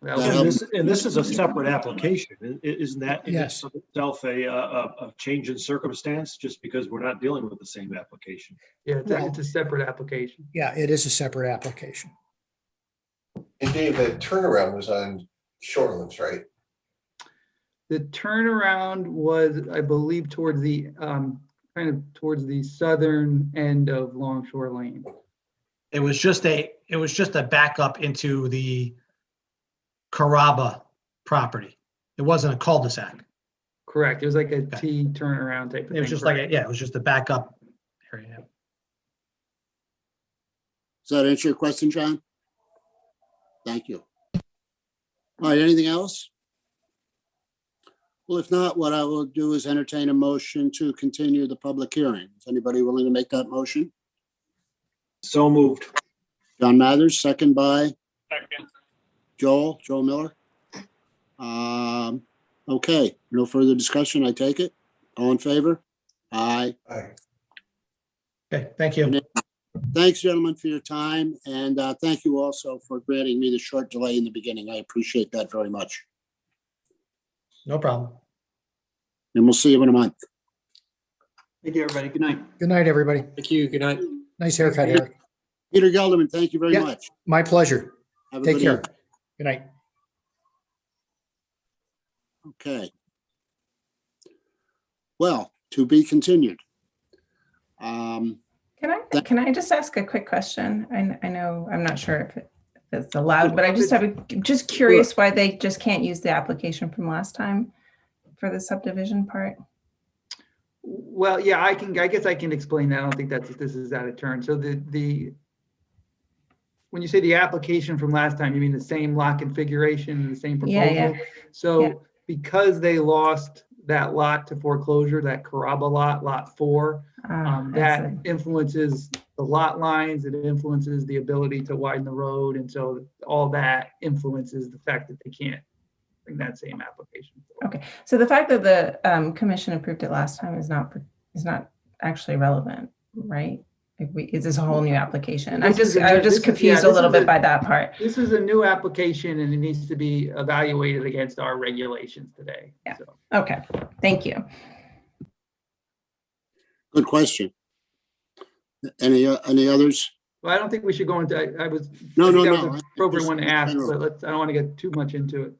And this is a separate application. Isn't that in Yes. itself a change in circumstance, just because we're not dealing with the same application? Yeah, it's a separate application. Yeah, it is a separate application. And Dave, that turnaround was on Shorelands, right? The turnaround was, I believe, towards the towards the southern end of Longshore Lane. It was just a backup into the Carrabba property. It wasn't a cul-de-sac. Correct. It was like a T turnaround type of thing. It was just it was just a backup area. Does that answer your question, John? Thank you. All right, anything else? Well, if not, what I will do is entertain a motion to continue the public hearing. Is anybody willing to make that motion? So moved. John Mathers, second by Second. Joel Miller. Okay, no further discussion, I take it. All in favor? Aye. Aye. Okay, thank you. Thanks, gentlemen, for your time, and thank you also for granting me the short delay in the beginning. I appreciate that very much. No problem. And we'll see you in a month. Thank you, everybody. Good night. Good night, everybody. Thank you. Good night. Nice haircut, Eric. Peter Gelderman, thank you very Yeah. much. My pleasure. Have a Take good care. evening. Good night. Okay. Well, to be continued. Can I just ask a quick question? I know, I'm not sure if it's allowed, but I just just curious why they just can't use the application from last time for the subdivision part. Well, yeah, I guess I can explain that. I don't think this is out of turn. So when you say the application from last time, you mean the same lot configuration and the same proposal? Yeah. So because they lost that lot to foreclosure, that Carrabba lot, lot 4, that influences the lot lines, it influences the ability to widen the road. And so all that influences the fact that they can't bring that same application. Okay, so the fact that the commission approved it last time is not actually relevant, right? Is this a whole new application? I'm just confused a little bit by that part. This is a new application and it needs to be evaluated against our regulations today. Yeah. So. Okay, thank you. Good question. Any others? Well, I don't think we should go into, No. the appropriate one to ask, but I don't want to get too much into it.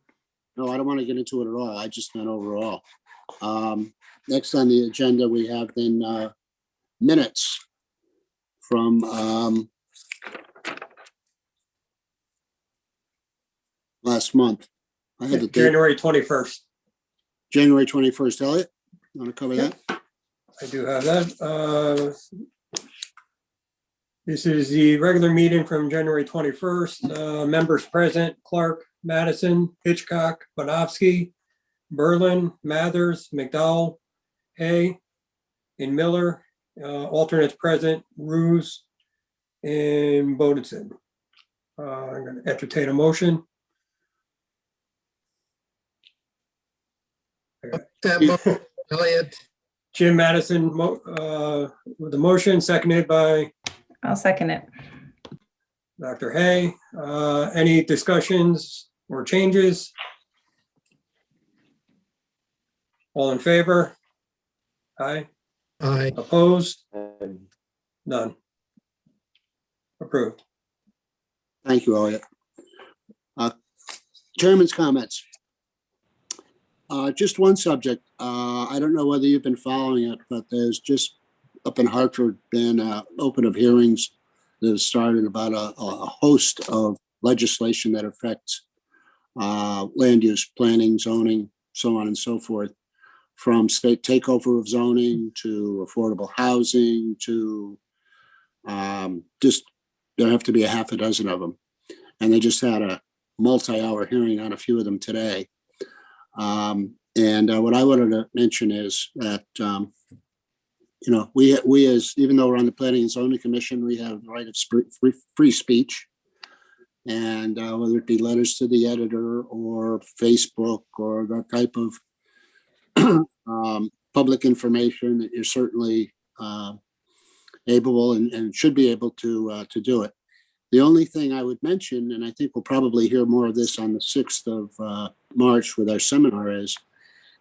No, I don't want to get into it at all. I just meant overall. Next on the agenda, we have then minutes from last month. I had the date. January 21st. January 21st. Elliot, you want to cover that? I do have that. This is the regular meeting from January 21st. Members present: Clark, Madison, Hitchcock, Bonofsky, Berlin, Mathers, McDowell, Hay, and Miller. Alternates present: Ruse and Bodison. I'm going to entertain a motion. Elliot. Jim Madison with the motion, seconded by I'll second it. Dr. Hay. Any discussions or changes? All in favor? Aye. Aye. Opposed? None. Approved. Thank you, Elliot. Chairman's comments. Just one subject. I don't know whether you've been following it, but there's just up in Hartford been open of hearings that have started about a host of legislation that affects land use, planning, zoning, so on and so forth, from state takeover of zoning to affordable housing to just there have to be a half a dozen of them. And they just had a multi-hour hearing on a few of them today. And what I wanted to mention is that, we as, even though we're on the Planning and Zoning Commission, we have the right of free speech. And whether it be letters to the editor or Facebook or that type of public information, that you're certainly able and should be able to do it. The only thing I would mention, and I think we'll probably hear more of this on the 6th of March with our seminar, is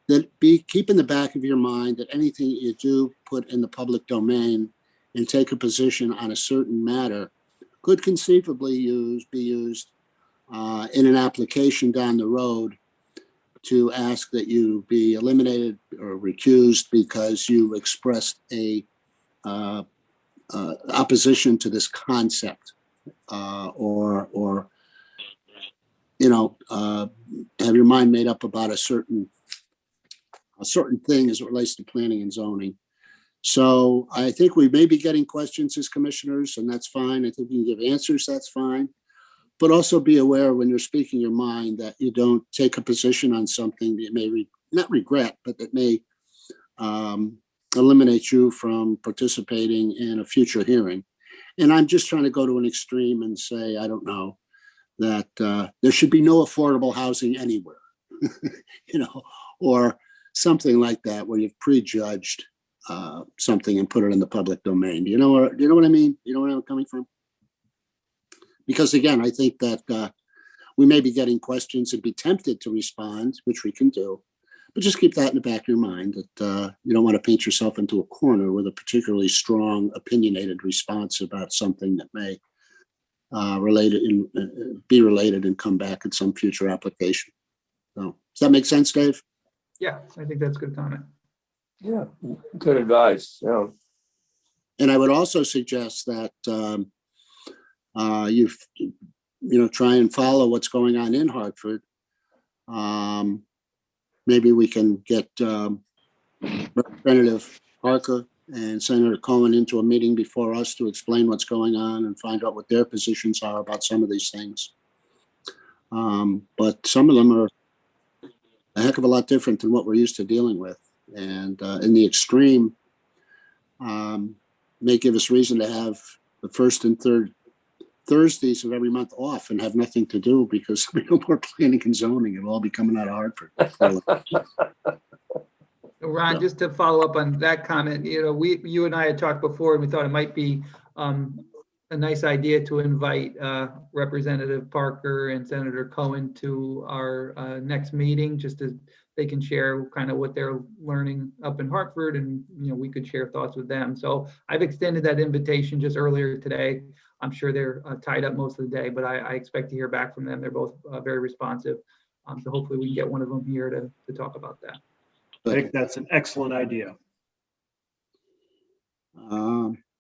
that keep in the back of your mind that anything you do put in the public domain and take a position on a certain matter could conceivably be used in an application down the road to ask that you be eliminated or recused because you expressed a opposition to this concept. Or have your mind made up about a certain thing as it relates to planning and zoning. So I think we may be getting questions as commissioners, and that's fine. I think you can give answers, that's fine. But also be aware when you're speaking your mind that you don't take a position on something that you may not regret, but that may eliminate you from participating in a future hearing. And I'm just trying to go to an extreme and say, I don't know, that there should be no affordable housing anywhere, or something like that, where you've prejudged something and put it in the public domain. Do you know what I mean? You know where I'm coming from? Because again, I think that we may be getting questions and be tempted to respond, which we can do, but just keep that in the back of your mind that you don't want to paint yourself into a corner with a particularly strong, opinionated response about something that may be related and come back at some future application. So, does that make sense, Dave? Yeah, I think that's good comment. Yeah, good advice. Yeah. And I would also suggest that try and follow what's going on in Hartford. Maybe we can get Representative Parker and Senator Cohen into a meeting before us to explain what's going on and find out what their positions are about some of these things. But some of them are a heck of a lot different than what we're used to dealing with. And in the extreme, may give us reason to have the first and third Thursdays of every month off and have nothing to do because we no more planning and zoning. It'll all be coming out of Hartford. Ron, just to follow up on that comment, you and I had talked before, and we thought it might be a nice idea to invite Representative Parker and Senator Cohen to our next meeting, just as they can share kind of what they're learning up in Hartford, and we could share thoughts with them. So I've extended that invitation just earlier today. I'm sure they're tied up most of the day, but I expect to hear back from them. They're both very responsive. So hopefully we can get one of them here to talk about that. I think that's an excellent idea.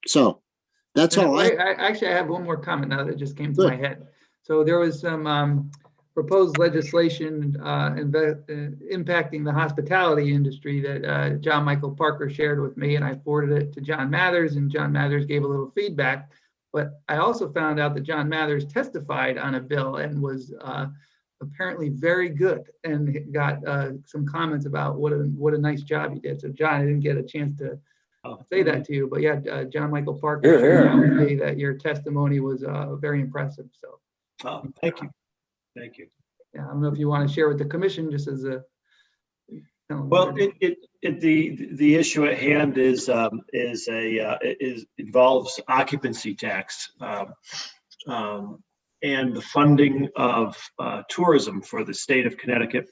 So that's all. I actually have one more comment now that just came to my head. So there was some proposed legislation impacting the hospitality industry that John Michael Parker shared with me, and I forwarded it to John Mathers, and John Mathers gave a little feedback. But I also found out that John Mathers testified on a bill and was apparently very good and got some comments about what a nice job he did. So John, I didn't get a chance to say that to you, but yeah, John Michael Parker shared out with me that your testimony was very impressive. So thank you. Thank you. Yeah, I don't know if you want to share with the commission just as a. Well, the issue at hand involves occupancy tax and the funding of tourism for the state of Connecticut.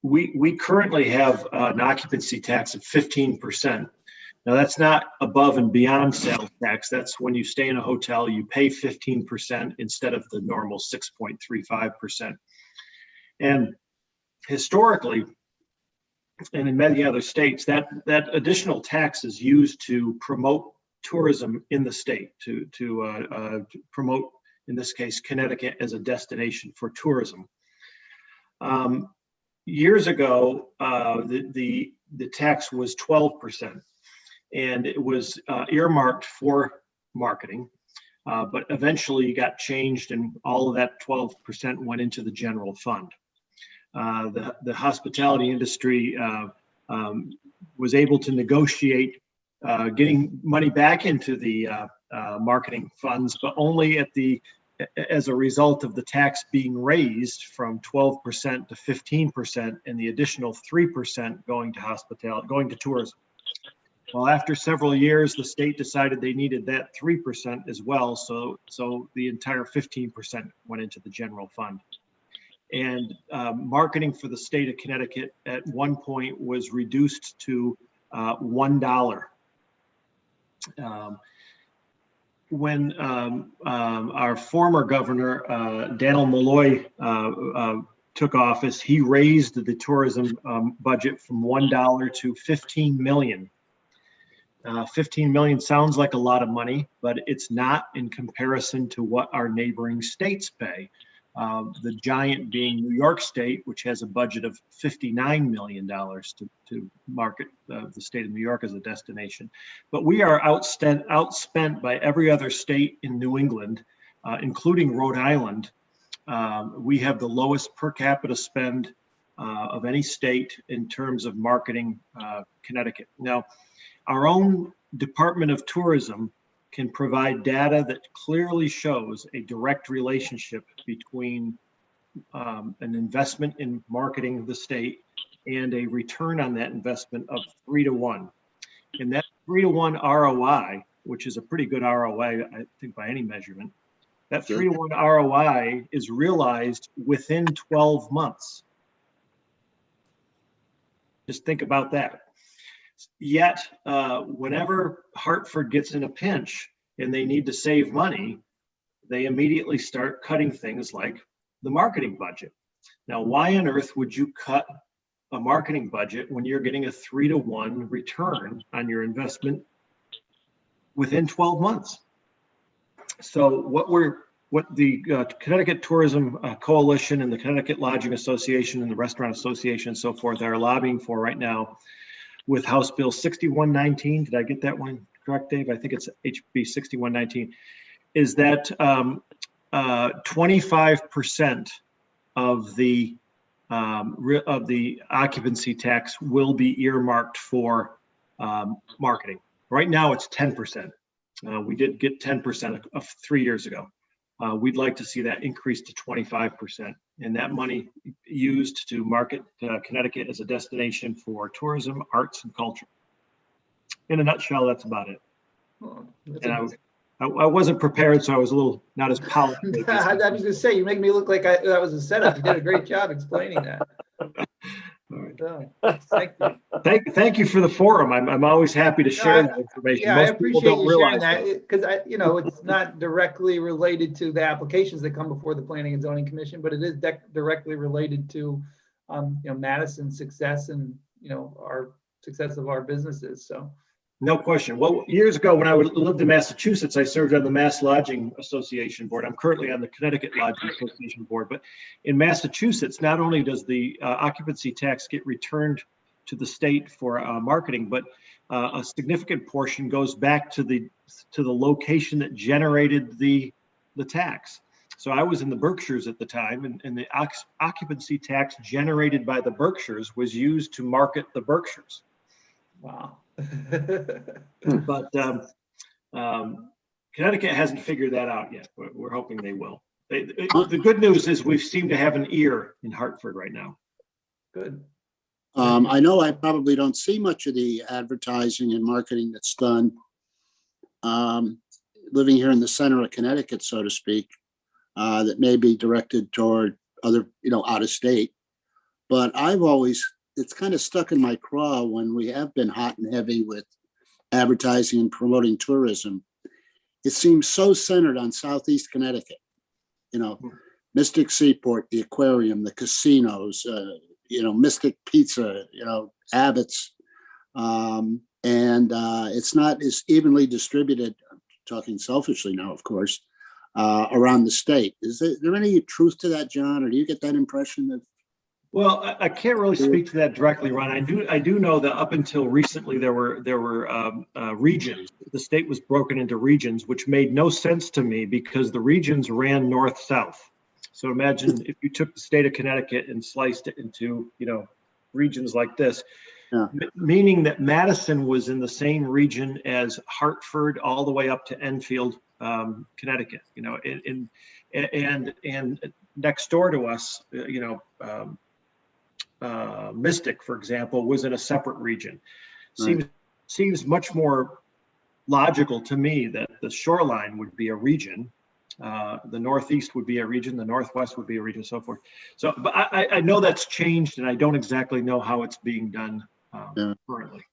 We currently have an occupancy tax of 15%. Now that's not above and beyond sales tax. That's when you stay in a hotel, you pay 15% instead of the normal 6.35%. And historically, and in many other states, that additional tax is used to promote tourism in the state, to promote, in this case, Connecticut as a destination for tourism. Years ago, the tax was 12%, and it was earmarked for marketing, but eventually got changed, and all of that 12% went into the general fund. The hospitality industry was able to negotiate getting money back into the marketing funds, but only as a result of the tax being raised from 12% to 15% and the additional 3% going to tourism. Well, after several years, the state decided they needed that 3% as well, so the entire 15% went into the general fund. And marketing for the state of Connecticut at one point was reduced to $1. When our former governor, Dannel Malloy, took office, he raised the tourism budget from $1 to $15 million. 15 million sounds like a lot of money, but it's not in comparison to what our neighboring states pay. The giant being New York State, which has a budget of $59 million to market the state of New York as a destination. But we are outspent by every other state in New England, including Rhode Island. We have the lowest per capita spend of any state in terms of marketing Connecticut. Now, our own Department of Tourism can provide data that clearly shows a direct relationship between an investment in marketing the state and a return on that investment of 3 to 1. And that 3 to 1 ROI, which is a pretty good ROI, I think, by any measurement, that 3 to 1 ROI is realized within 12 months. Just think about that. Yet, whenever Hartford gets in a pinch and they need to save money, they immediately start cutting things like the marketing budget. Now, why on earth would you cut a marketing budget when you're getting a 3 to 1 return on your investment within 12 months? So what the Connecticut Tourism Coalition and the Connecticut Lodging Association and the Restaurant Association and so forth are lobbying for right now with House Bill 6119, did I get that one correct, Dave? I think it's HB 6119, is that 25% of the occupancy tax will be earmarked for marketing. Right now, it's 10%. We did get 10% of 3 years ago. We'd like to see that increase to 25%, and that money used to market Connecticut as a destination for tourism, arts, and culture. In a nutshell, that's about it. And I wasn't prepared, so I was a little not as polished. I was going to say, you make me look like that was a setup. You did a great job explaining that. Thank you. Thank you for the forum. I'm always happy to share that information. Yeah, Most I appreciate people don't you sharing realize that because it's not directly related to the applications that come before the Planning and Zoning Commission, but it is directly related to Madison's success and our success of our businesses. So. No question. Well, years ago when I lived in Massachusetts, I served on the Mass Lodging Association board. I'm currently on the Connecticut Lodging Association board. But in Massachusetts, not only does the occupancy tax get returned to the state for marketing, but a significant portion goes back to the location that generated the tax. So I was in the Berkshires at the time, and the occupancy tax generated by the Berkshires was used to market the Berkshires. Wow. But Connecticut hasn't figured that out yet. We're hoping they will. The good news is we seem to have an ear in Hartford right now. Good. I know I probably don't see much of the advertising and marketing that's done living here in the center of Connecticut, so to speak, that may be directed toward other, out of state. But it's kind of stuck in my craw when we have been hot and heavy with advertising and promoting tourism. It seems so centered on Southeast Connecticut, Mystic Seaport, the aquarium, the casinos, Mystic Pizza, Abbott's. And it's not as evenly distributed, talking selfishly now, of course, around the state. Is there any truth to that, John, or do you get that impression that? Well, I can't really speak to that directly, Ron. I do know that up until recently there were regions. The state was broken into regions, which made no sense to me because the regions ran north-south. So imagine if you took the state of Connecticut and sliced it into regions like this, meaning that Madison was in the same region as Hartford all the way up to Enfield, Connecticut. And next door to us, Mystic, for example, was in a separate region. Seems much more logical to me that the shoreline would be a region, the Northeast would be a region, the Northwest would be a region, so forth. So, but I know that's changed, and I don't exactly know how it's being done currently.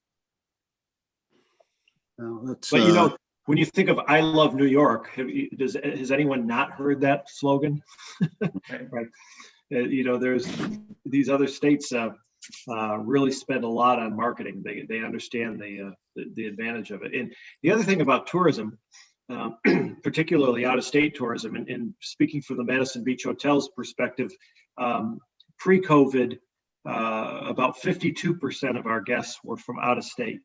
Well, but when you think of "I love New York," has anyone not heard that slogan? Right. There's these other states really spend a lot on marketing. They understand the advantage of it. And the other thing about tourism, particularly out-of-state tourism, and speaking from the Madison Beach Hotel's perspective, pre-COVID, about 52% of our guests were from out of state.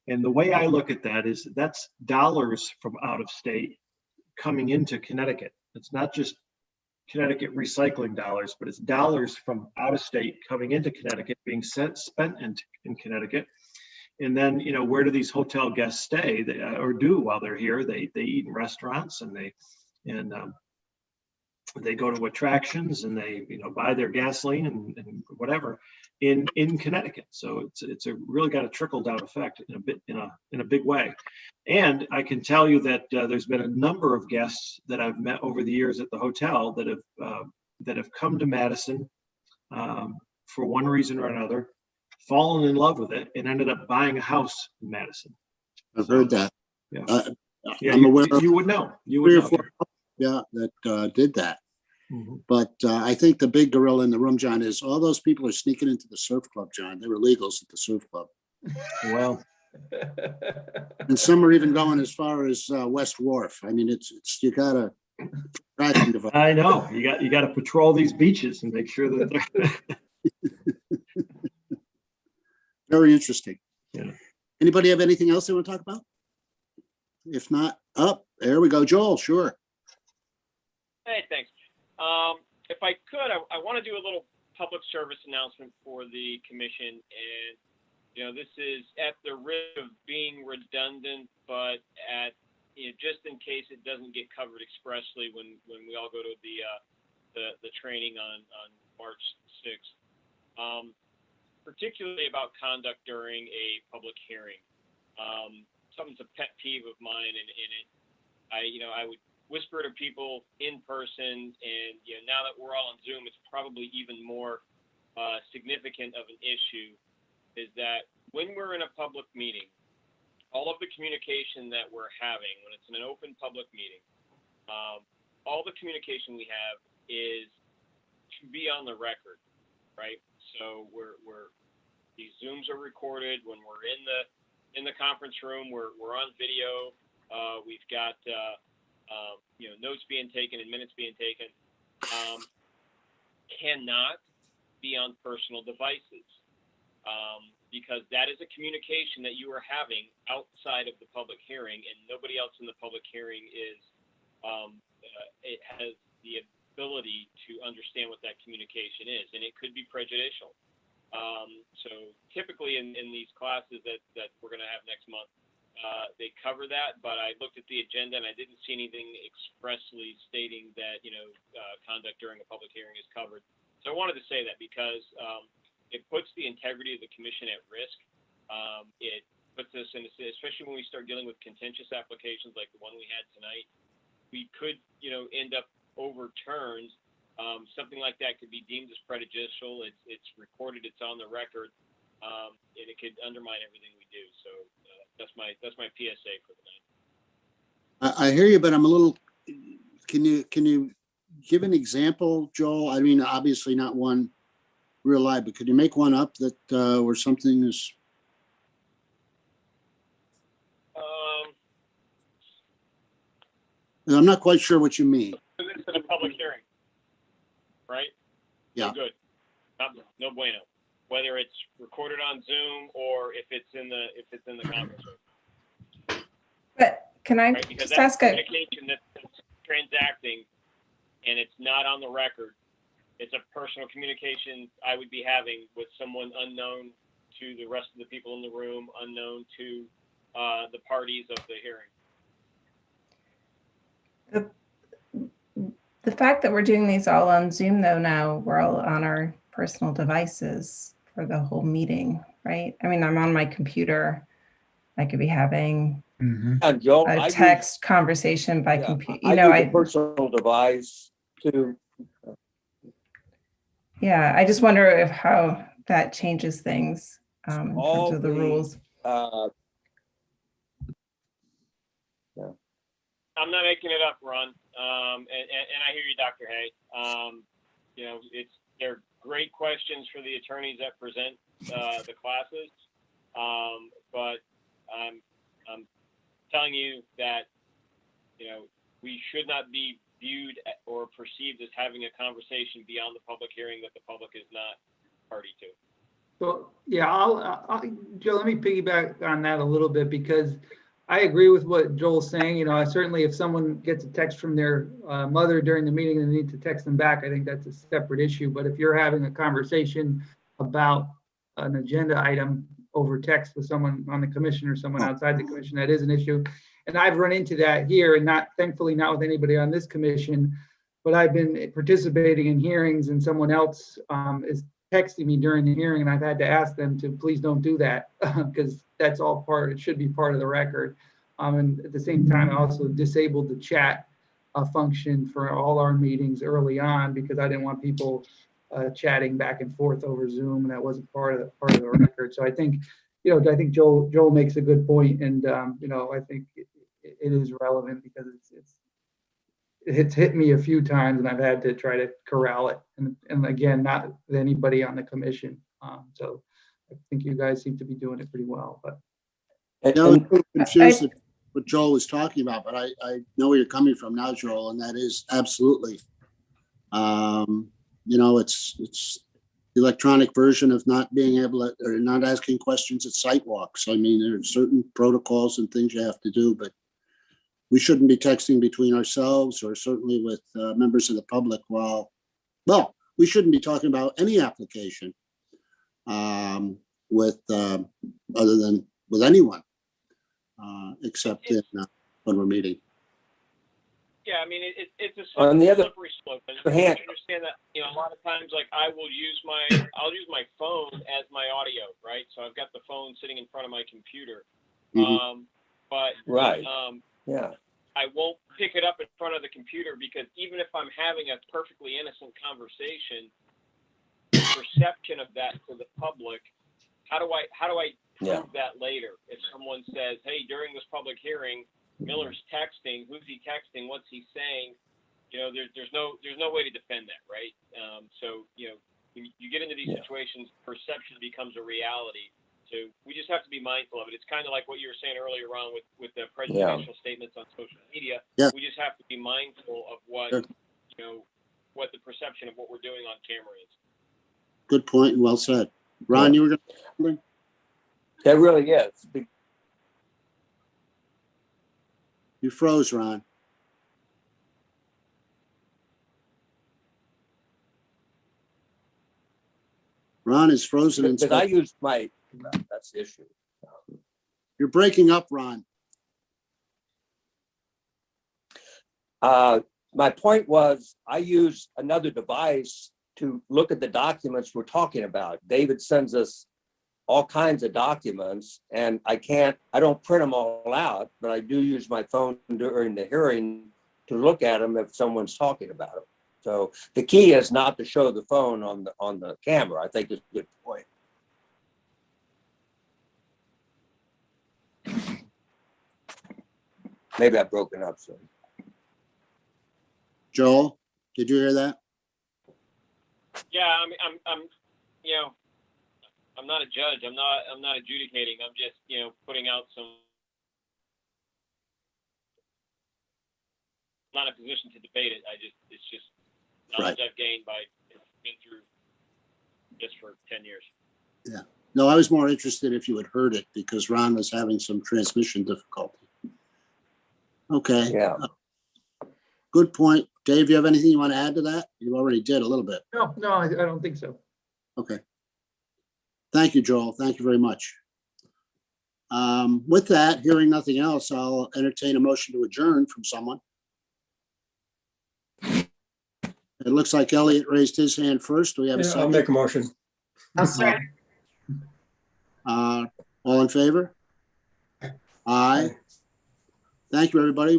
And the way I look at that is that's dollars from out of state coming into Connecticut. It's not just Connecticut recycling dollars, but it's dollars from out of state coming into Connecticut, being spent in Connecticut. And then, where do these hotel guests stay or do while they're here? They eat in restaurants and they go to attractions and they, buy their gasoline and whatever in Connecticut. So it's really got a trickle down effect in a big way. And I can tell you that there's been a number of guests that I've met over the years at the hotel that have come to Madison for one reason or another, fallen in love with it, and ended up buying a house in Madison. I've heard that. Yeah, I'm aware of you would know. You three would or four, know. that did that. Mhm. But I think the big gorilla in the room, John, is all those people are sneaking into the surf club, John. They were illegals at the surf club. Well, and some are even going as far as West Wharf. I mean, it's you gotta. I know you got to patrol these beaches and make sure that they're very interesting. Yeah. Anybody have anything else they want to talk about? If not, there we go, Joel. Sure. Hey, thanks. If I could, I want to do a little public service announcement for the commission. And, this is at the risk of being redundant, but just in case it doesn't get covered expressly when we all go to the training on March 6th, particularly about conduct during a public hearing. Something's a pet peeve of mine, and I would whisper to people in person, and now that we're all on Zoom, it's probably even more significant of an issue, is that when we're in a public meeting, all of the communication that we're having when it's in an open public meeting, all the communication we have is to be on the record, right? So these Zooms are recorded. When we're in the conference room, we're on video. We've got notes being taken and minutes being taken. Cannot be on personal devices. Because that is a communication that you are having outside of the public hearing, and nobody else in the public hearing it has the ability to understand what that communication is, and it could be prejudicial. So typically in these classes that we're going to have next month, they cover that, but I looked at the agenda and I didn't see anything expressly stating that, conduct during a public hearing is covered. So I wanted to say that because it puts the integrity of the commission at risk. It puts us in, especially when we start dealing with contentious applications like the one we had tonight, we could, end up overturned. Something like that could be deemed as prejudicial. It's recorded. It's on the record, and it could undermine everything we do. So that's my PSA for the night. I hear you, but I'm a little. Can you give an example, Joel? I mean, obviously not one real live, but could you make one up that where something is? I'm not quite sure what you mean. It's in a public hearing, right? Yeah. No good. No bueno. Whether it's recorded on Zoom or if it's in the conference room. But can I Right? Because just that's ask a, communication that's transacting, and it's not on the record. It's a personal communication I would be having with someone unknown to the rest of the people in the room, unknown to the parties of the hearing. the fact that we're doing these all on Zoom though, now we're all on our personal devices for the whole meeting, right? I mean, I'm on my computer. I could be having Joel, a text conversation by computer. I use a personal device too. Yeah, I just wonder if how that changes things in terms of the rules. I'm not making it up, Ron. And I hear you, Dr. Hay. They're great questions for the attorneys that present the classes. But I'm telling you that, we should not be viewed or perceived as having a conversation beyond the public hearing that the public is not party to. So, yeah, Joe, let me piggyback on that a little bit because I agree with what Joel's saying. Certainly if someone gets a text from their mother during the meeting and they need to text them back, I think that's a separate issue. But if you're having a conversation about an agenda item, over text with someone on the commission or someone outside the commission. That is an issue. And I've run into that here, and thankfully not with anybody on this commission, but I've been participating in hearings and someone else is texting me during the hearing, and I've had to ask them to please don't do that because that's all it should be part of the record. And at the same time, I also disabled the chat function for all our meetings early on because I didn't want people chatting back and forth over Zoom, and that wasn't part of the record. So I think, Joel makes a good point, and I think it is relevant because it's hit me a few times, and I've had to try to corral it, and again, not with anybody on the commission. So I think you guys seem to be doing it pretty well, but. No, I'm confused with what Joel was talking about, but I know where you're coming from now, Joel, and that is absolutely, it's the electronic version of not being able to, or not asking questions at site walks. I mean, there are certain protocols and things you have to do, but we shouldn't be texting between ourselves or certainly with members of the public well, we shouldn't be talking about any application with other than with anyone except when we're meeting. Yeah, I mean, it's a On the other slippery slope. And hand- I understand that, a lot of times, like I'll use my phone as my audio, right? So I've got the phone sitting in front of my computer. But Right. Yeah. I won't pick it up in front of the computer because even if I'm having a perfectly innocent conversation, the perception of that to the public, how do I prove that later? If someone says, hey, during this public hearing, Miller's texting, who's he texting, what's he saying? There's no way to defend that, right? So, you get into these situations, perception becomes a reality. So we just have to be mindful of it. It's kind of like what you were saying earlier, Ron, with the prejudicial statements on social media. Yeah. We just have to be mindful of what, what the perception of what we're doing on camera is. Good point and well said. Ron, you were going to. That really is. You froze, Ron. Ron is frozen. Because I used that's the issue. You're breaking up, Ron. My point was I use another device to look at the documents we're talking about. David sends us all kinds of documents, and I don't print them all out, but I do use my phone during the hearing to look at them if someone's talking about them. So the key is not to show the phone on the camera. I think is a good point. Maybe I've broken up soon. Joel, did you hear that? Yeah, I'm not a judge. I'm not adjudicating. I'm just, putting out some. I'm not in a position to debate it. It's just knowledge I've gained by being through this for 10 years. Yeah. No, I was more interested if you had heard it because Ron was having some transmission difficulty. Okay. Yeah. Good point. Dave, you have anything you want to add to that? You already did a little bit. No, I don't think so. Okay. Thank you, Joel. Thank you very much. With that, hearing nothing else, I'll entertain a motion to adjourn from someone. It looks like Elliot raised his hand first. Do we have a I'll second? make a motion. I'll second. All in favor? Aye. Thank you, everybody.